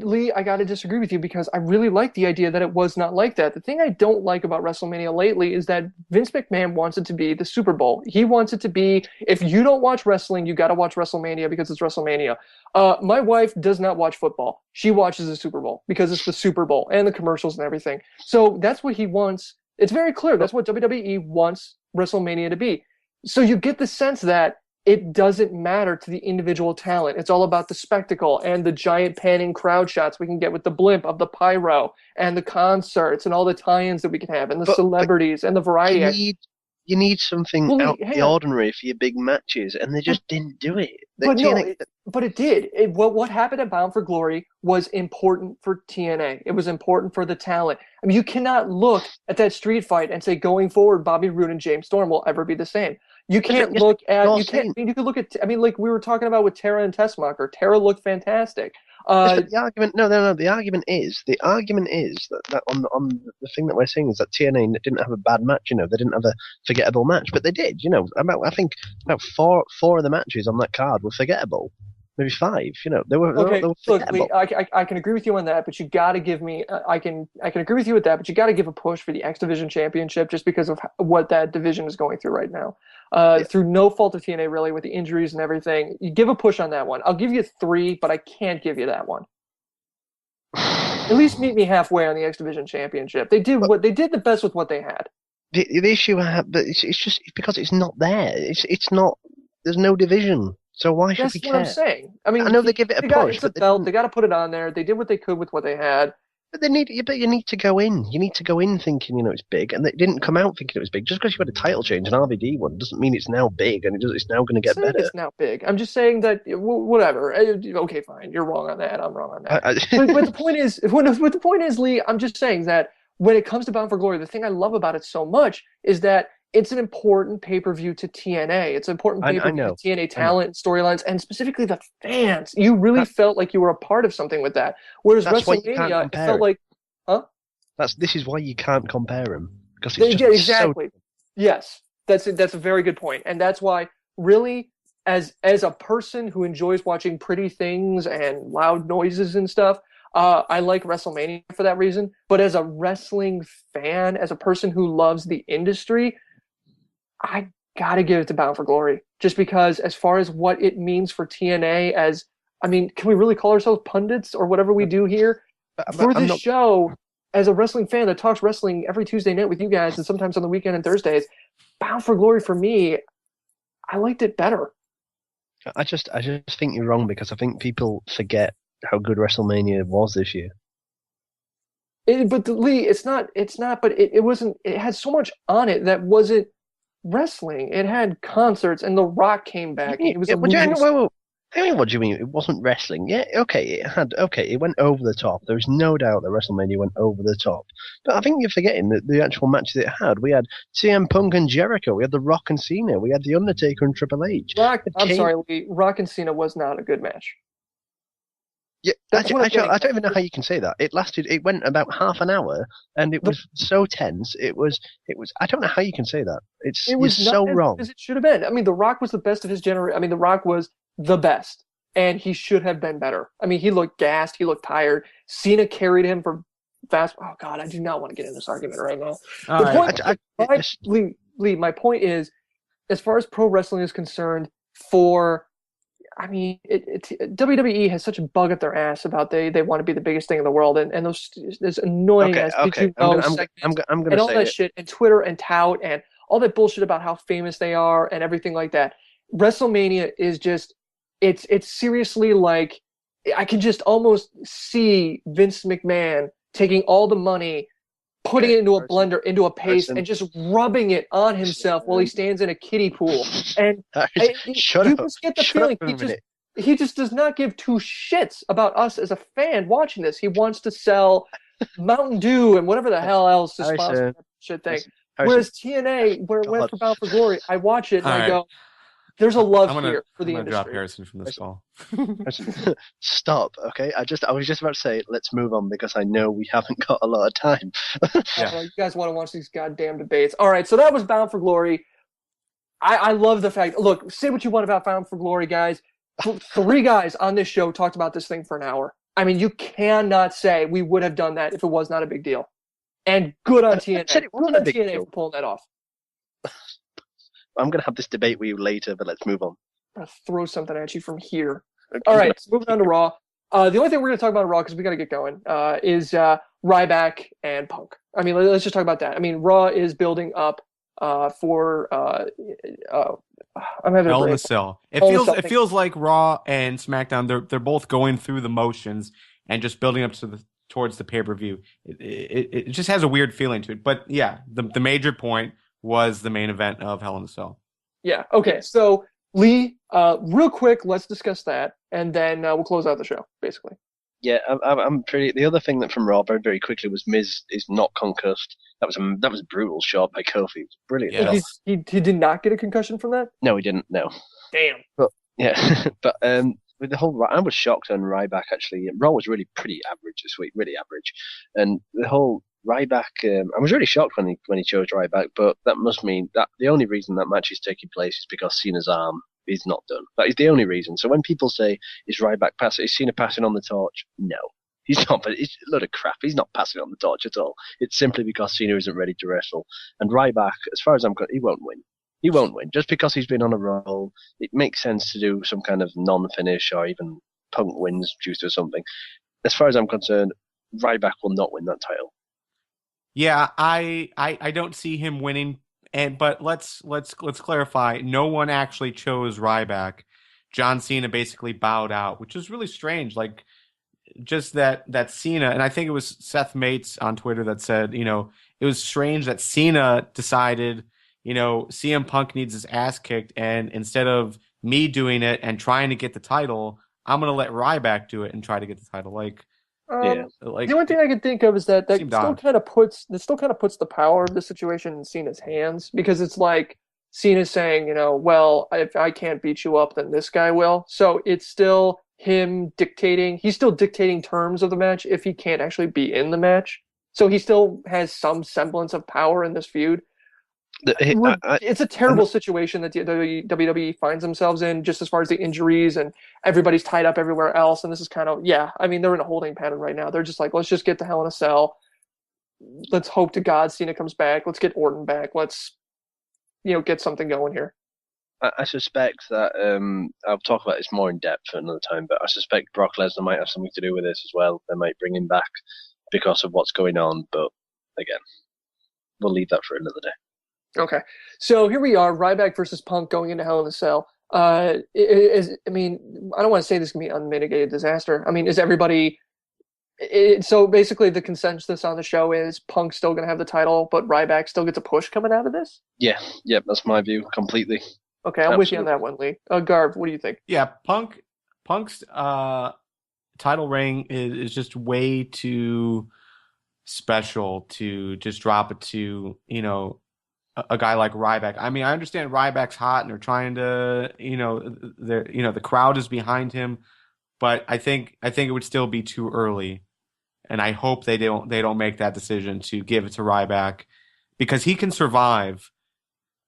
Lee, I got to disagree with you because I really like the idea that it was not like that. The thing I don't like about WrestleMania lately is that Vince McMahon wants it to be the Super Bowl. He wants it to be, if you don't watch wrestling, you got to watch WrestleMania because it's WrestleMania. My wife does not watch football. She watches the Super Bowl because it's the Super Bowl and the commercials and everything. So that's what he wants. It's very clear. That's what WWE wants WrestleMania to be. So you get the sense that it doesn't matter to the individual talent. It's all about the spectacle and the giant panning crowd shots we can get with the blimp of the pyro and the concerts and all the tie-ins that we can have and the celebrities and the variety. You need something out of the ordinary for your big matches, and they just didn't do it. But it did. What happened at Bound for Glory was important for TNA. It was important for the talent. I mean, you cannot look at that street fight and say, going forward, Bobby Roode and James Storm will ever be the same. You can't look at. You can't. You can look at. I mean, like we were talking about with Tara and Tessmacher. Tara looked fantastic. The argument, no. The argument is that on the thing that we're saying is that TNA didn't have a bad match. They didn't have a forgettable match, but they did. I think about four of the matches on that card were forgettable. Maybe 5. They were. Okay, they were look, Lee, I can agree with you on that, but you got to give me. I can agree with you with that, but you got to give a push for the X Division Championship just because of what that division is going through right now. Through no fault of TNA, really, with the injuries and everything. You give a push on that one. I'll give you 3, but I can't give you that one. At least meet me halfway on the X Division Championship. They did the best with what they had. The issue I have, but it's just because it's not there. It's not. There's no division. So why should we care? That's what I'm saying. I mean, I know they give it a push. It's a belt. They got to put it on there. They did what they could with what they had. But you need to go in. You need to go in thinking it's big, and they didn't come out thinking it was big. Just because you had a title change, an RVD one, doesn't mean it's now big and it's now going to get better. It's now big. I'm just saying that whatever. Okay, fine. You're wrong on that. I'm wrong on that. But the point is, Lee, I'm just saying that when it comes to Bound for Glory, the thing I love about it so much is that it's an important pay-per-view to TNA. It's an important pay-per-view to TNA talent, storylines, and specifically the fans. You really felt like you were a part of something with that. Whereas WrestleMania, it felt like, huh? This is why you can't compare them. Because it's just exactly. Yes, that's a very good point. And that's why, really, as a person who enjoys watching pretty things and loud noises and stuff, I like WrestleMania for that reason. But as a wrestling fan, as a person who loves the industry, I gotta give it to Bound for Glory, just because as far as what it means for TNA, can we really call ourselves pundits or whatever we do here? For this show, as a wrestling fan that talks wrestling every Tuesday night with you guys and sometimes on the weekend and Thursdays, Bound for Glory for me, I liked it better. I just think you're wrong, because I think people forget how good WrestleMania was this year. But Lee, it's not. But it wasn't. It had so much on it that wasn't wrestling. It had concerts, and The Rock came back. It was what do you mean? It wasn't wrestling. Yeah, okay, it went over the top. There's no doubt that WrestleMania went over the top. But I think you're forgetting that the actual matches it had. We had CM Punk and Jericho. We had The Rock and Cena. We had The Undertaker and Triple H. Sorry, Lee. Rock and Cena was not a good match. Yeah, I don't even know how you can say that. It went about half an hour, and it was so tense. It was, I don't know how you can say that. It was you're so not wrong. as it should have been. I mean, The Rock was the best of his generation. I mean, The Rock was the best, and he should have been better. I mean, he looked gassed. He looked tired. Cena carried him for fast. Oh, God, I do not want to get in this argument right now. Lee, my point is, as far as pro wrestling is concerned, WWE has such a bug up their ass about they want to be the biggest thing in the world, and those annoying ass did you know segments and all that shit, and Twitter and tout and all that bullshit about how famous they are and everything like that. WrestleMania is just it's seriously like I can just almost see Vince McMahon taking all the money, putting it into a blender, into a paste, and just rubbing it on himself while he stands in a kiddie pool. And you just get the feeling he just does not give two shits about us as a fan watching this. He wants to sell Mountain Dew and whatever the hell else is sponsored that shit thing. Whereas TNA, where it went for Bound for Glory, I watch it and I go, there's a love here for the industry. I'm going to drop Harrison from this call. Stop, okay? I was just about to say, let's move on because I know we haven't got a lot of time. You guys want to watch these goddamn debates. All right, so that was Bound for Glory. I love the fact, look, say what you want about Bound for Glory, guys. 3 guys on this show talked about this thing for an hour. I mean, you cannot say we would have done that if it was not a big deal. And good on TNA. Good on TNA for pulling that off. I'm going to have this debate with you later, but let's move on. I'm going to throw something at you from here. All right, so moving on to Raw. The only thing we're going to talk about Raw, because we got to get going, is Ryback and Punk. I mean, let's just talk about that. I mean, Raw is building up for I'm having Hell in a Cell. It feels like Raw and SmackDown. They're both going through the motions and just building up towards the pay-per-view. It just has a weird feeling to it. But yeah, the major point was the main event of Hell in a Cell. Yeah. Okay. So Lee, real quick, let's discuss that, and then we'll close out the show, basically. Yeah, I'm pretty. The other thing that from Raw very, very quickly was Miz is not concussed. That was a brutal shot by Kofi. It was brilliant. Yeah. He did not get a concussion from that? No, he didn't. No. Damn. But yeah, but with the whole, I was shocked on Ryback actually. Raw was really pretty average this week, really average, and the whole Ryback. I was really shocked when he chose Ryback, but that must mean that the only reason that match is taking place is because Cena's arm is not done. That is the only reason. So when people say, is Cena passing on the torch? No. He's not, but it's a load of crap. He's not passing on the torch at all. It's simply because Cena isn't ready to wrestle. And Ryback, as far as I'm concerned, he won't win. He won't win. Just because he's been on a roll, it makes sense to do some kind of non-finish or even Punk wins due to something. As far as I'm concerned, Ryback will not win that title. Yeah, I don't see him winning. But let's clarify. No one actually chose Ryback. John Cena basically bowed out, which is really strange. Like, just that Cena, and I think it was Seth Mates on Twitter that said, it was strange that Cena decided, CM Punk needs his ass kicked, and instead of me doing it and trying to get the title, I'm gonna let Ryback do it and try to get the title. The only thing I can think of is that still kind of puts the power of the situation in Cena's hands, because it's like Cena's saying, well, if I can't beat you up, then this guy will. So it's still him dictating. He's still dictating terms of the match if he can't actually be in the match. So he still has some semblance of power in this feud. It's a terrible situation that the WWE finds themselves in, just as far as the injuries and everybody's tied up everywhere else. And this is kind of, they're in a holding pattern right now. They're just like, let's just get the Hell in a Cell. Let's hope to God Cena comes back. Let's get Orton back. Let's, get something going here. I suspect that, I'll talk about this more in depth another time, but I suspect Brock Lesnar might have something to do with this as well. They might bring him back because of what's going on. But again, we'll leave that for another day. Okay, so here we are, Ryback versus Punk going into Hell in a Cell. I don't want to say this can be unmitigated disaster. I mean, is everybody... so basically the consensus on the show is Punk's still going to have the title, but Ryback still gets a push coming out of this? Yeah, that's my view, completely. Okay, I'm with you on that one, Lee. Garv, what do you think? Yeah, Punk's title reign is just way too special to just drop it to, a guy like Ryback. I mean, I understand Ryback's hot and they're trying to, the crowd is behind him, but I think it would still be too early, and I hope they don't make that decision to give it to Ryback, because he can survive,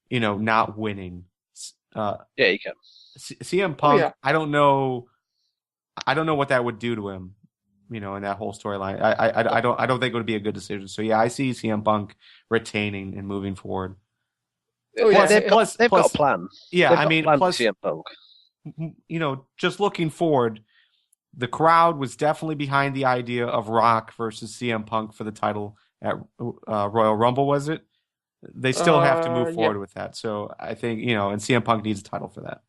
not winning. Yeah, he can. CM Punk, I don't know what that would do to him, in that whole storyline. I don't think it would be a good decision. So yeah, I see CM Punk retaining and moving forward. They've got a plan. Yeah, plus CM Punk. Just looking forward, the crowd was definitely behind the idea of Rock versus CM Punk for the title at Royal Rumble, was it? They still have to move forward with that. So I think, and CM Punk needs a title for that.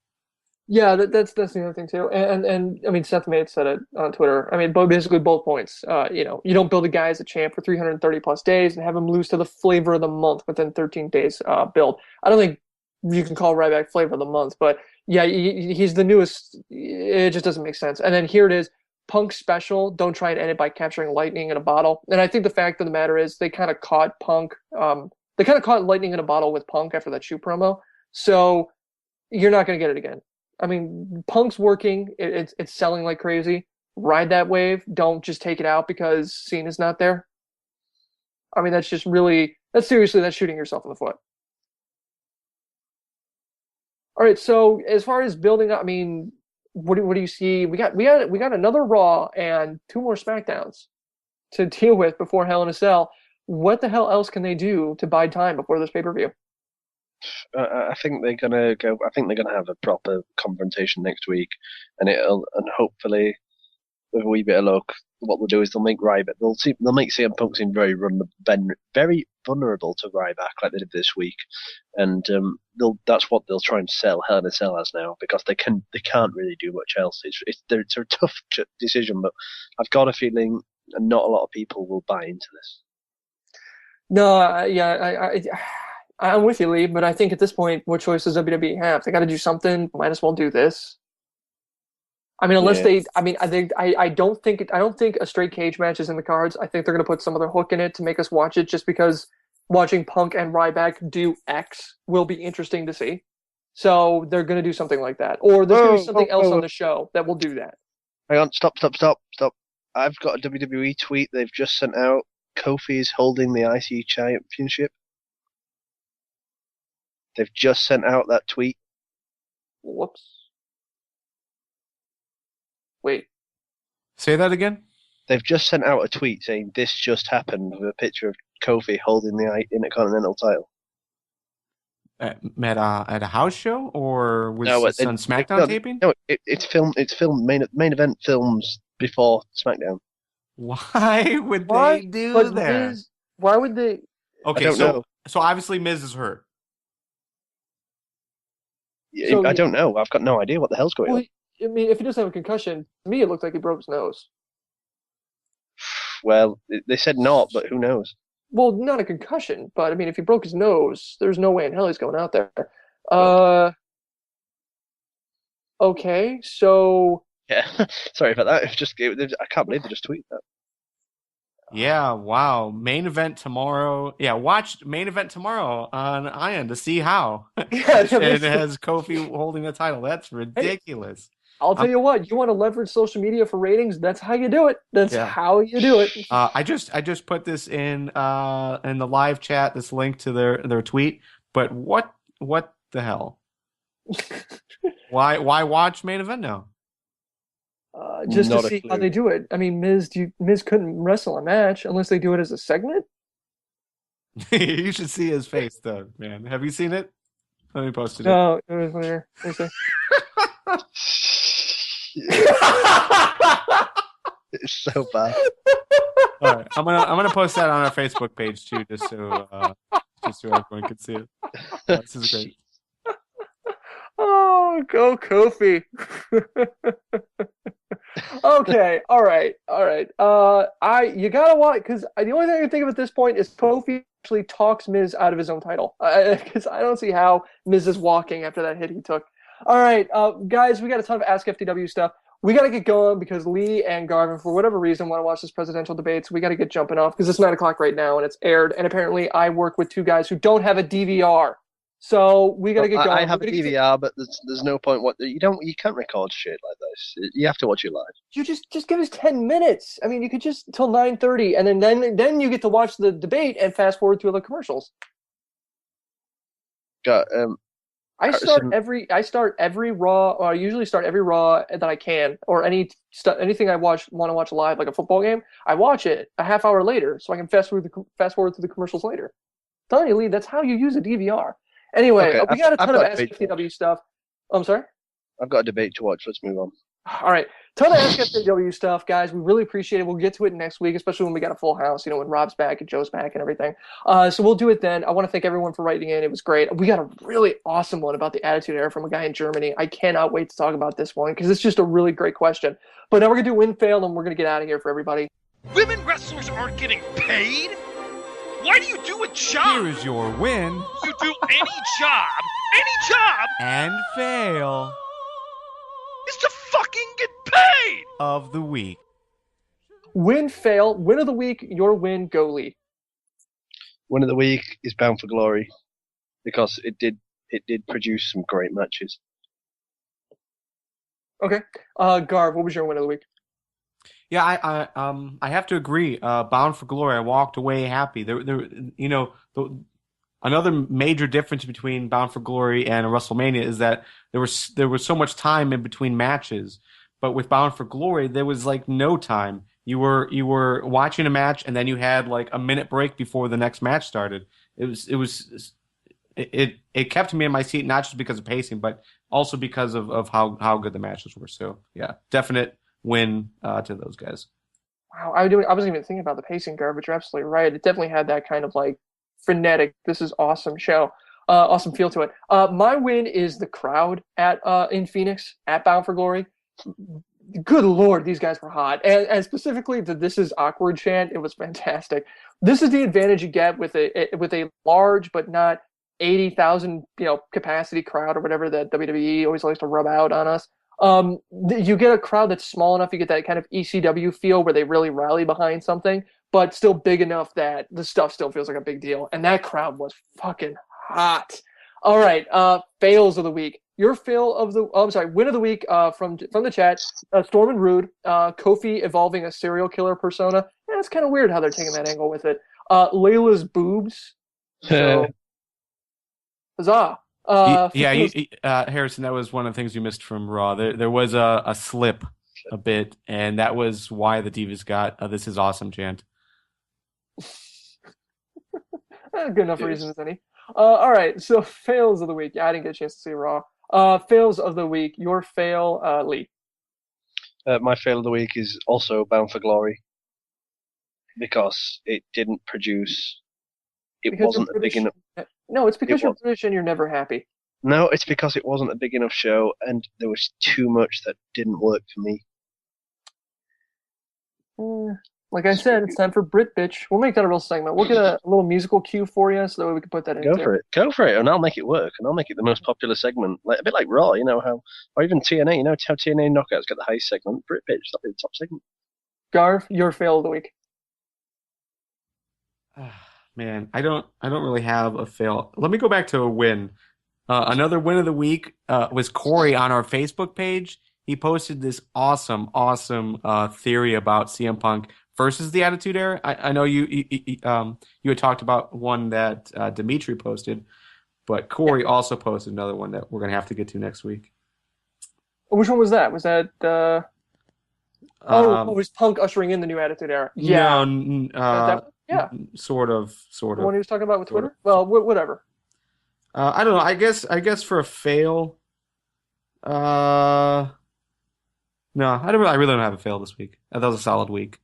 Yeah, that's the other thing too. And I mean, Seth Mate said it on Twitter. I mean, basically both points. You don't build a guy as a champ for 330 plus days and have him lose to the flavor of the month within 13 days build. I don't think you can call Ryback flavor of the month, but yeah, he's the newest. It just doesn't make sense. And then here it is, Punk special. Don't try and end it by capturing lightning in a bottle. And I think the fact of the matter is they kind of caught Punk. They kind of caught lightning in a bottle with Punk after that shoe promo. So you're not going to get it again. I mean, Punk's working. It's selling like crazy. Ride that wave. Don't just take it out because Cena's not there. I mean, that's shooting yourself in the foot. All right, so as far as building up, I mean, what do you see? We got another Raw and 2 more SmackDowns to deal with before Hell in a Cell. What the hell else can they do to buy time before this pay-per-view? I think they're gonna go. I think they're gonna have a proper confrontation next week, and hopefully, with a wee bit of luck, what they'll do is they'll make Ryback. They'll make CM Punk seem very vulnerable to Ryback, like they did this week, and that's what they'll try and sell Hell in a Cell as now, because they can't really do much else. It's a tough decision, but I've got a feeling not a lot of people will buy into this. No, I'm with you, Lee, but I think at this point, what choice does WWE have? They got to do something. Might as well do this. I mean, unless I don't think a straight cage match is in the cards. I think they're going to put some other hook in it to make us watch it, just because watching Punk and Ryback do X will be interesting to see. So they're going to do something like that, or there's going to be something else on the show that will do that. Hang on, stop. I've got a WWE tweet they've just sent out. Kofi is holding the IC Championship. They've just sent out that tweet. Whoops. Wait. Say that again? They've just sent out a tweet saying this just happened, with a picture of Kofi holding the Intercontinental title. At a house show, or was this on SmackDown taping? No, it's filmed. It's filmed. Main event films before SmackDown. Why would they do that? Why would they? Okay, so obviously Miz is hurt. I don't know. I've got no idea what the hell's going on. I mean, if he doesn't have a concussion, to me it looks like he broke his nose. Well, they said not, but who knows? Well, not a concussion, but I mean, if he broke his nose, there's no way in hell he's going out there. Okay, so... Yeah, sorry about that. I can't believe they just tweeted that. Yeah, wow. Main event tomorrow. Yeah, watch main event tomorrow on Iron to see how. Yeah, it has Kofi holding the title. That's ridiculous. Hey, I'll tell you what. You want to leverage social media for ratings? That's how you do it. That's how you do it. I just put this in the live chat. This link to their tweet. But what the hell? Why watch main event now? Just to see how they do it. I mean, Miz couldn't wrestle a match unless they do it as a segment. You should see his face, though, man. Have you seen it? Let me post it. No, it was there. It's so bad. All right, I'm gonna post that on our Facebook page too, just so everyone can see it. This is great. Oh, go Kofi. Okay, all right. You gotta watch, because the only thing I can think of at this point is Kofi actually talks Miz out of his own title, because I don't see how Miz is walking after that hit he took. All right, guys, we got a ton of Ask FTW stuff. We got to get going because Lee and Garvin, for whatever reason, want to watch this presidential debate, so we got to get jumping off because it's 9 o'clock right now and it's aired, and apparently I work with 2 guys who don't have a DVR. So we got to get going. I have a DVR, but there's no point. You can't record shit like this. You have to watch it live. You just give us 10 minutes. I mean, you could just till 9:30, and then you get to watch the debate and fast forward through the commercials. I start every Raw, or I usually start every Raw that I can, or anything I want to watch live, like a football game. I watch it a half hour later, so I can fast forward through the commercials later. I'm telling you, Lee, that's how you use a DVR. Anyway, we got a ton of SFTW stuff. Oh, I'm sorry? I've got a debate to watch. Let's move on. All right. Ton of SFTW stuff, guys. We really appreciate it. We'll get to it next week, especially when we got a full house, when Rob's back and Joe's back and everything. So we'll do it then. I want to thank everyone for writing in. It was great. We got a really awesome one about the Attitude Era from a guy in Germany. I cannot wait to talk about this one because it's just a really great question. But now we're going to do win, fail, and we're going to get out of here for everybody. Women wrestlers aren't getting paid? Why do you do a job? Here is your win. You do any job, and fail is to fucking get paid! Of the week. Win, fail, win of the week, your win, go Lee. Win of the week is Bound for Glory because it did produce some great matches. Okay. Garv, what was your win of the week? Yeah, I have to agree. Bound for Glory, I walked away happy. Another major difference between Bound for Glory and a WrestleMania is that there was so much time in between matches. But with Bound for Glory, there was like no time. You were watching a match and then you had like a minute break before the next match started. It kept me in my seat, not just because of pacing, but also because of how good the matches were. So yeah, definite win to those guys. Wow, I wasn't even thinking about the pacing, Garv, but you're absolutely right. It definitely had that kind of like frenetic, this is awesome show, awesome feel to it. My win is the crowd in Phoenix at Bound for Glory. Good Lord, these guys were hot, and specifically the "This is awkward" chant. It was fantastic. This is the advantage you get with a large but not 80,000 capacity crowd or whatever that WWE always likes to rub out on us. You get a crowd that's small enough, you get that kind of ECW feel where they really rally behind something, but still big enough that the stuff still feels like a big deal. And that crowd was fucking hot. All right, fails of the week. Your fail of the win of the week from the chat. Storm and Rude, Kofi evolving a serial killer persona. Yeah, it's kind of weird how they're taking that angle with it. Layla's boobs. So, huzzah. Harrison, that was one of the things you missed from Raw. There was a slip a bit, and that was why the Divas got "This is awesome" chant. Good enough reason as any. All right, so fails of the week. Yeah, I didn't get a chance to see Raw. Fails of the week. Your fail, Lee. My fail of the week is also Bound for Glory because it didn't produce. It wasn't a big enough. No, it's because you're British and you're never happy. No, it's because it wasn't a big enough show, and there was too much that didn't work for me. Like I said, it's time for Brit Bitch. We'll make that a real segment. We'll get a little musical cue for you so that way we can put that in. Go for it, and I'll make it work, and I'll make it the most popular segment, like a bit like Raw, or even TNA. How TNA Knockouts got the highest segment. Brit Bitch, that'll be the top segment. Garv, your fail of the week. Man, I don't really have a fail. Let me go back to a win. Another win of the week was Corey on our Facebook page. He posted this awesome theory about CM Punk versus the Attitude Era. I know you had talked about one that Dimitri posted, but Corey also posted another one that we're going to have to get to next week. Which one was that? Was that it was Punk ushering in the new Attitude Era? Yeah. Yeah. Sort of. The one he was talking about with Twitter? Well, whatever. I don't know. I guess for a fail, no, I really don't have a fail this week. That was a solid week.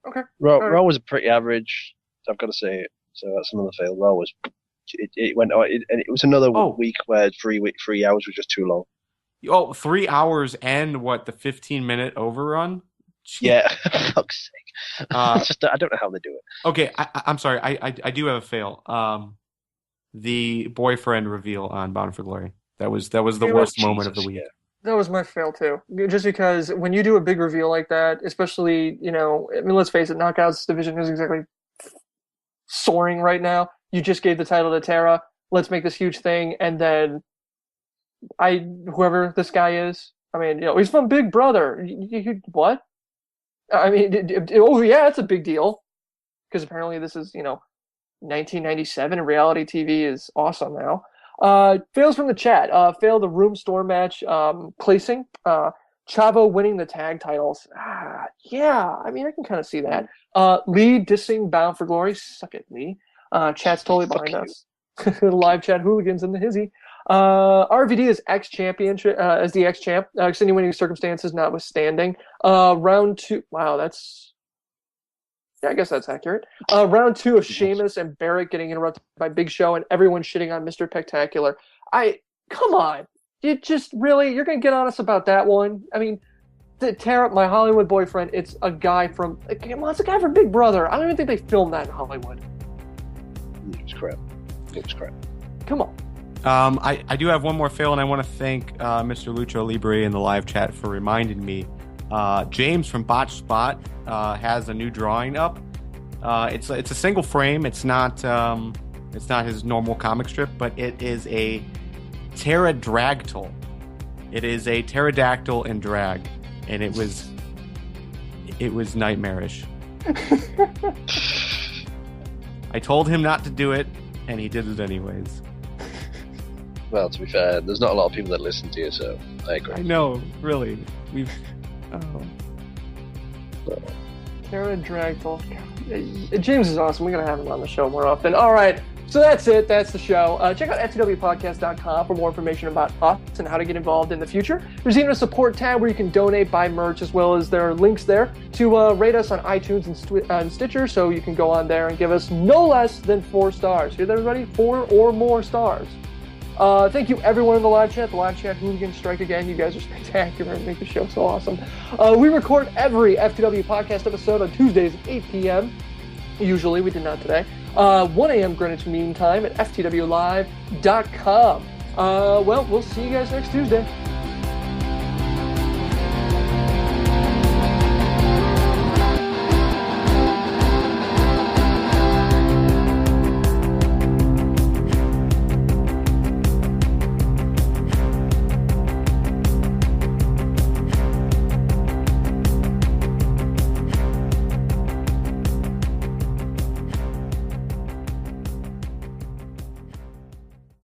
Okay. Raw was pretty average. I've got to say it. So that's another fail. Raw was it went and it was another week where 3 hours was just too long. 3 hours and what, the 15-minute overrun? Jeez. Yeah, for fuck's sake. I don't know how they do it. Okay, I'm sorry. I do have a fail. The boyfriend reveal on Bound for Glory. That was the worst moment of the week. Yeah. That was my fail too. Just because when you do a big reveal like that, especially, let's face it, Knockouts division is exactly soaring right now. You just gave the title to Tara. let's make this huge thing, and then whoever this guy is, I mean, you know, he's from Big Brother. What? I mean, oh yeah, it's a big deal because apparently this is, you know, 1997 and reality TV is awesome now. Fails from the chat. Failed the room storm match. Placing. Chavo winning the tag titles. Yeah, I mean, I can kind of see that. Lee dissing Bound for Glory. Suck it, Lee. Chat's totally behind us. Live chat hooligans in the hizzy. RVD is ex-championship, as the ex-champ, extenuating circumstances notwithstanding. Round 2. Wow, yeah, I guess that's accurate. Round 2 of Sheamus and Barrett getting interrupted by Big Show and everyone shitting on Mr. Spectacular. Come on. You're going to get on us about that one? I mean, Tara, my Hollywood boyfriend, it's a guy from Big Brother. I don't even think they filmed that in Hollywood. It's crap. Come on. I do have one more fail, and I want to thank Mr. Lucho Libre in the live chat for reminding me. James from Botch Spot has a new drawing up. It's a single frame. It's not his normal comic strip, but it is a pterodactyl. It is a pterodactyl in drag, and it was nightmarish. I told him not to do it, and he did it anyways. Well, to be fair, there's not a lot of people that listen to you, so I agree. I know, really. Pterodactyl. James is awesome. We're going to have him on the show more often. All right. So that's it. That's the show. Check out ftwpodcast.com for more information about us and how to get involved in the future. There's even a support tab where you can donate, buy merch, as well as there are links there to rate us on iTunes and Stitcher. So you can go on there and give us no less than 4 stars. Hear that, everybody? 4 or more stars. Thank you, everyone in the live chat. The live chat hooligans strike again. You guys are spectacular and make the show so awesome. We record every FTW podcast episode on Tuesdays at 8 p.m. Usually, we did not today. 1 a.m. Greenwich Mean Time at ftwlive.com. Well, we'll see you guys next Tuesday.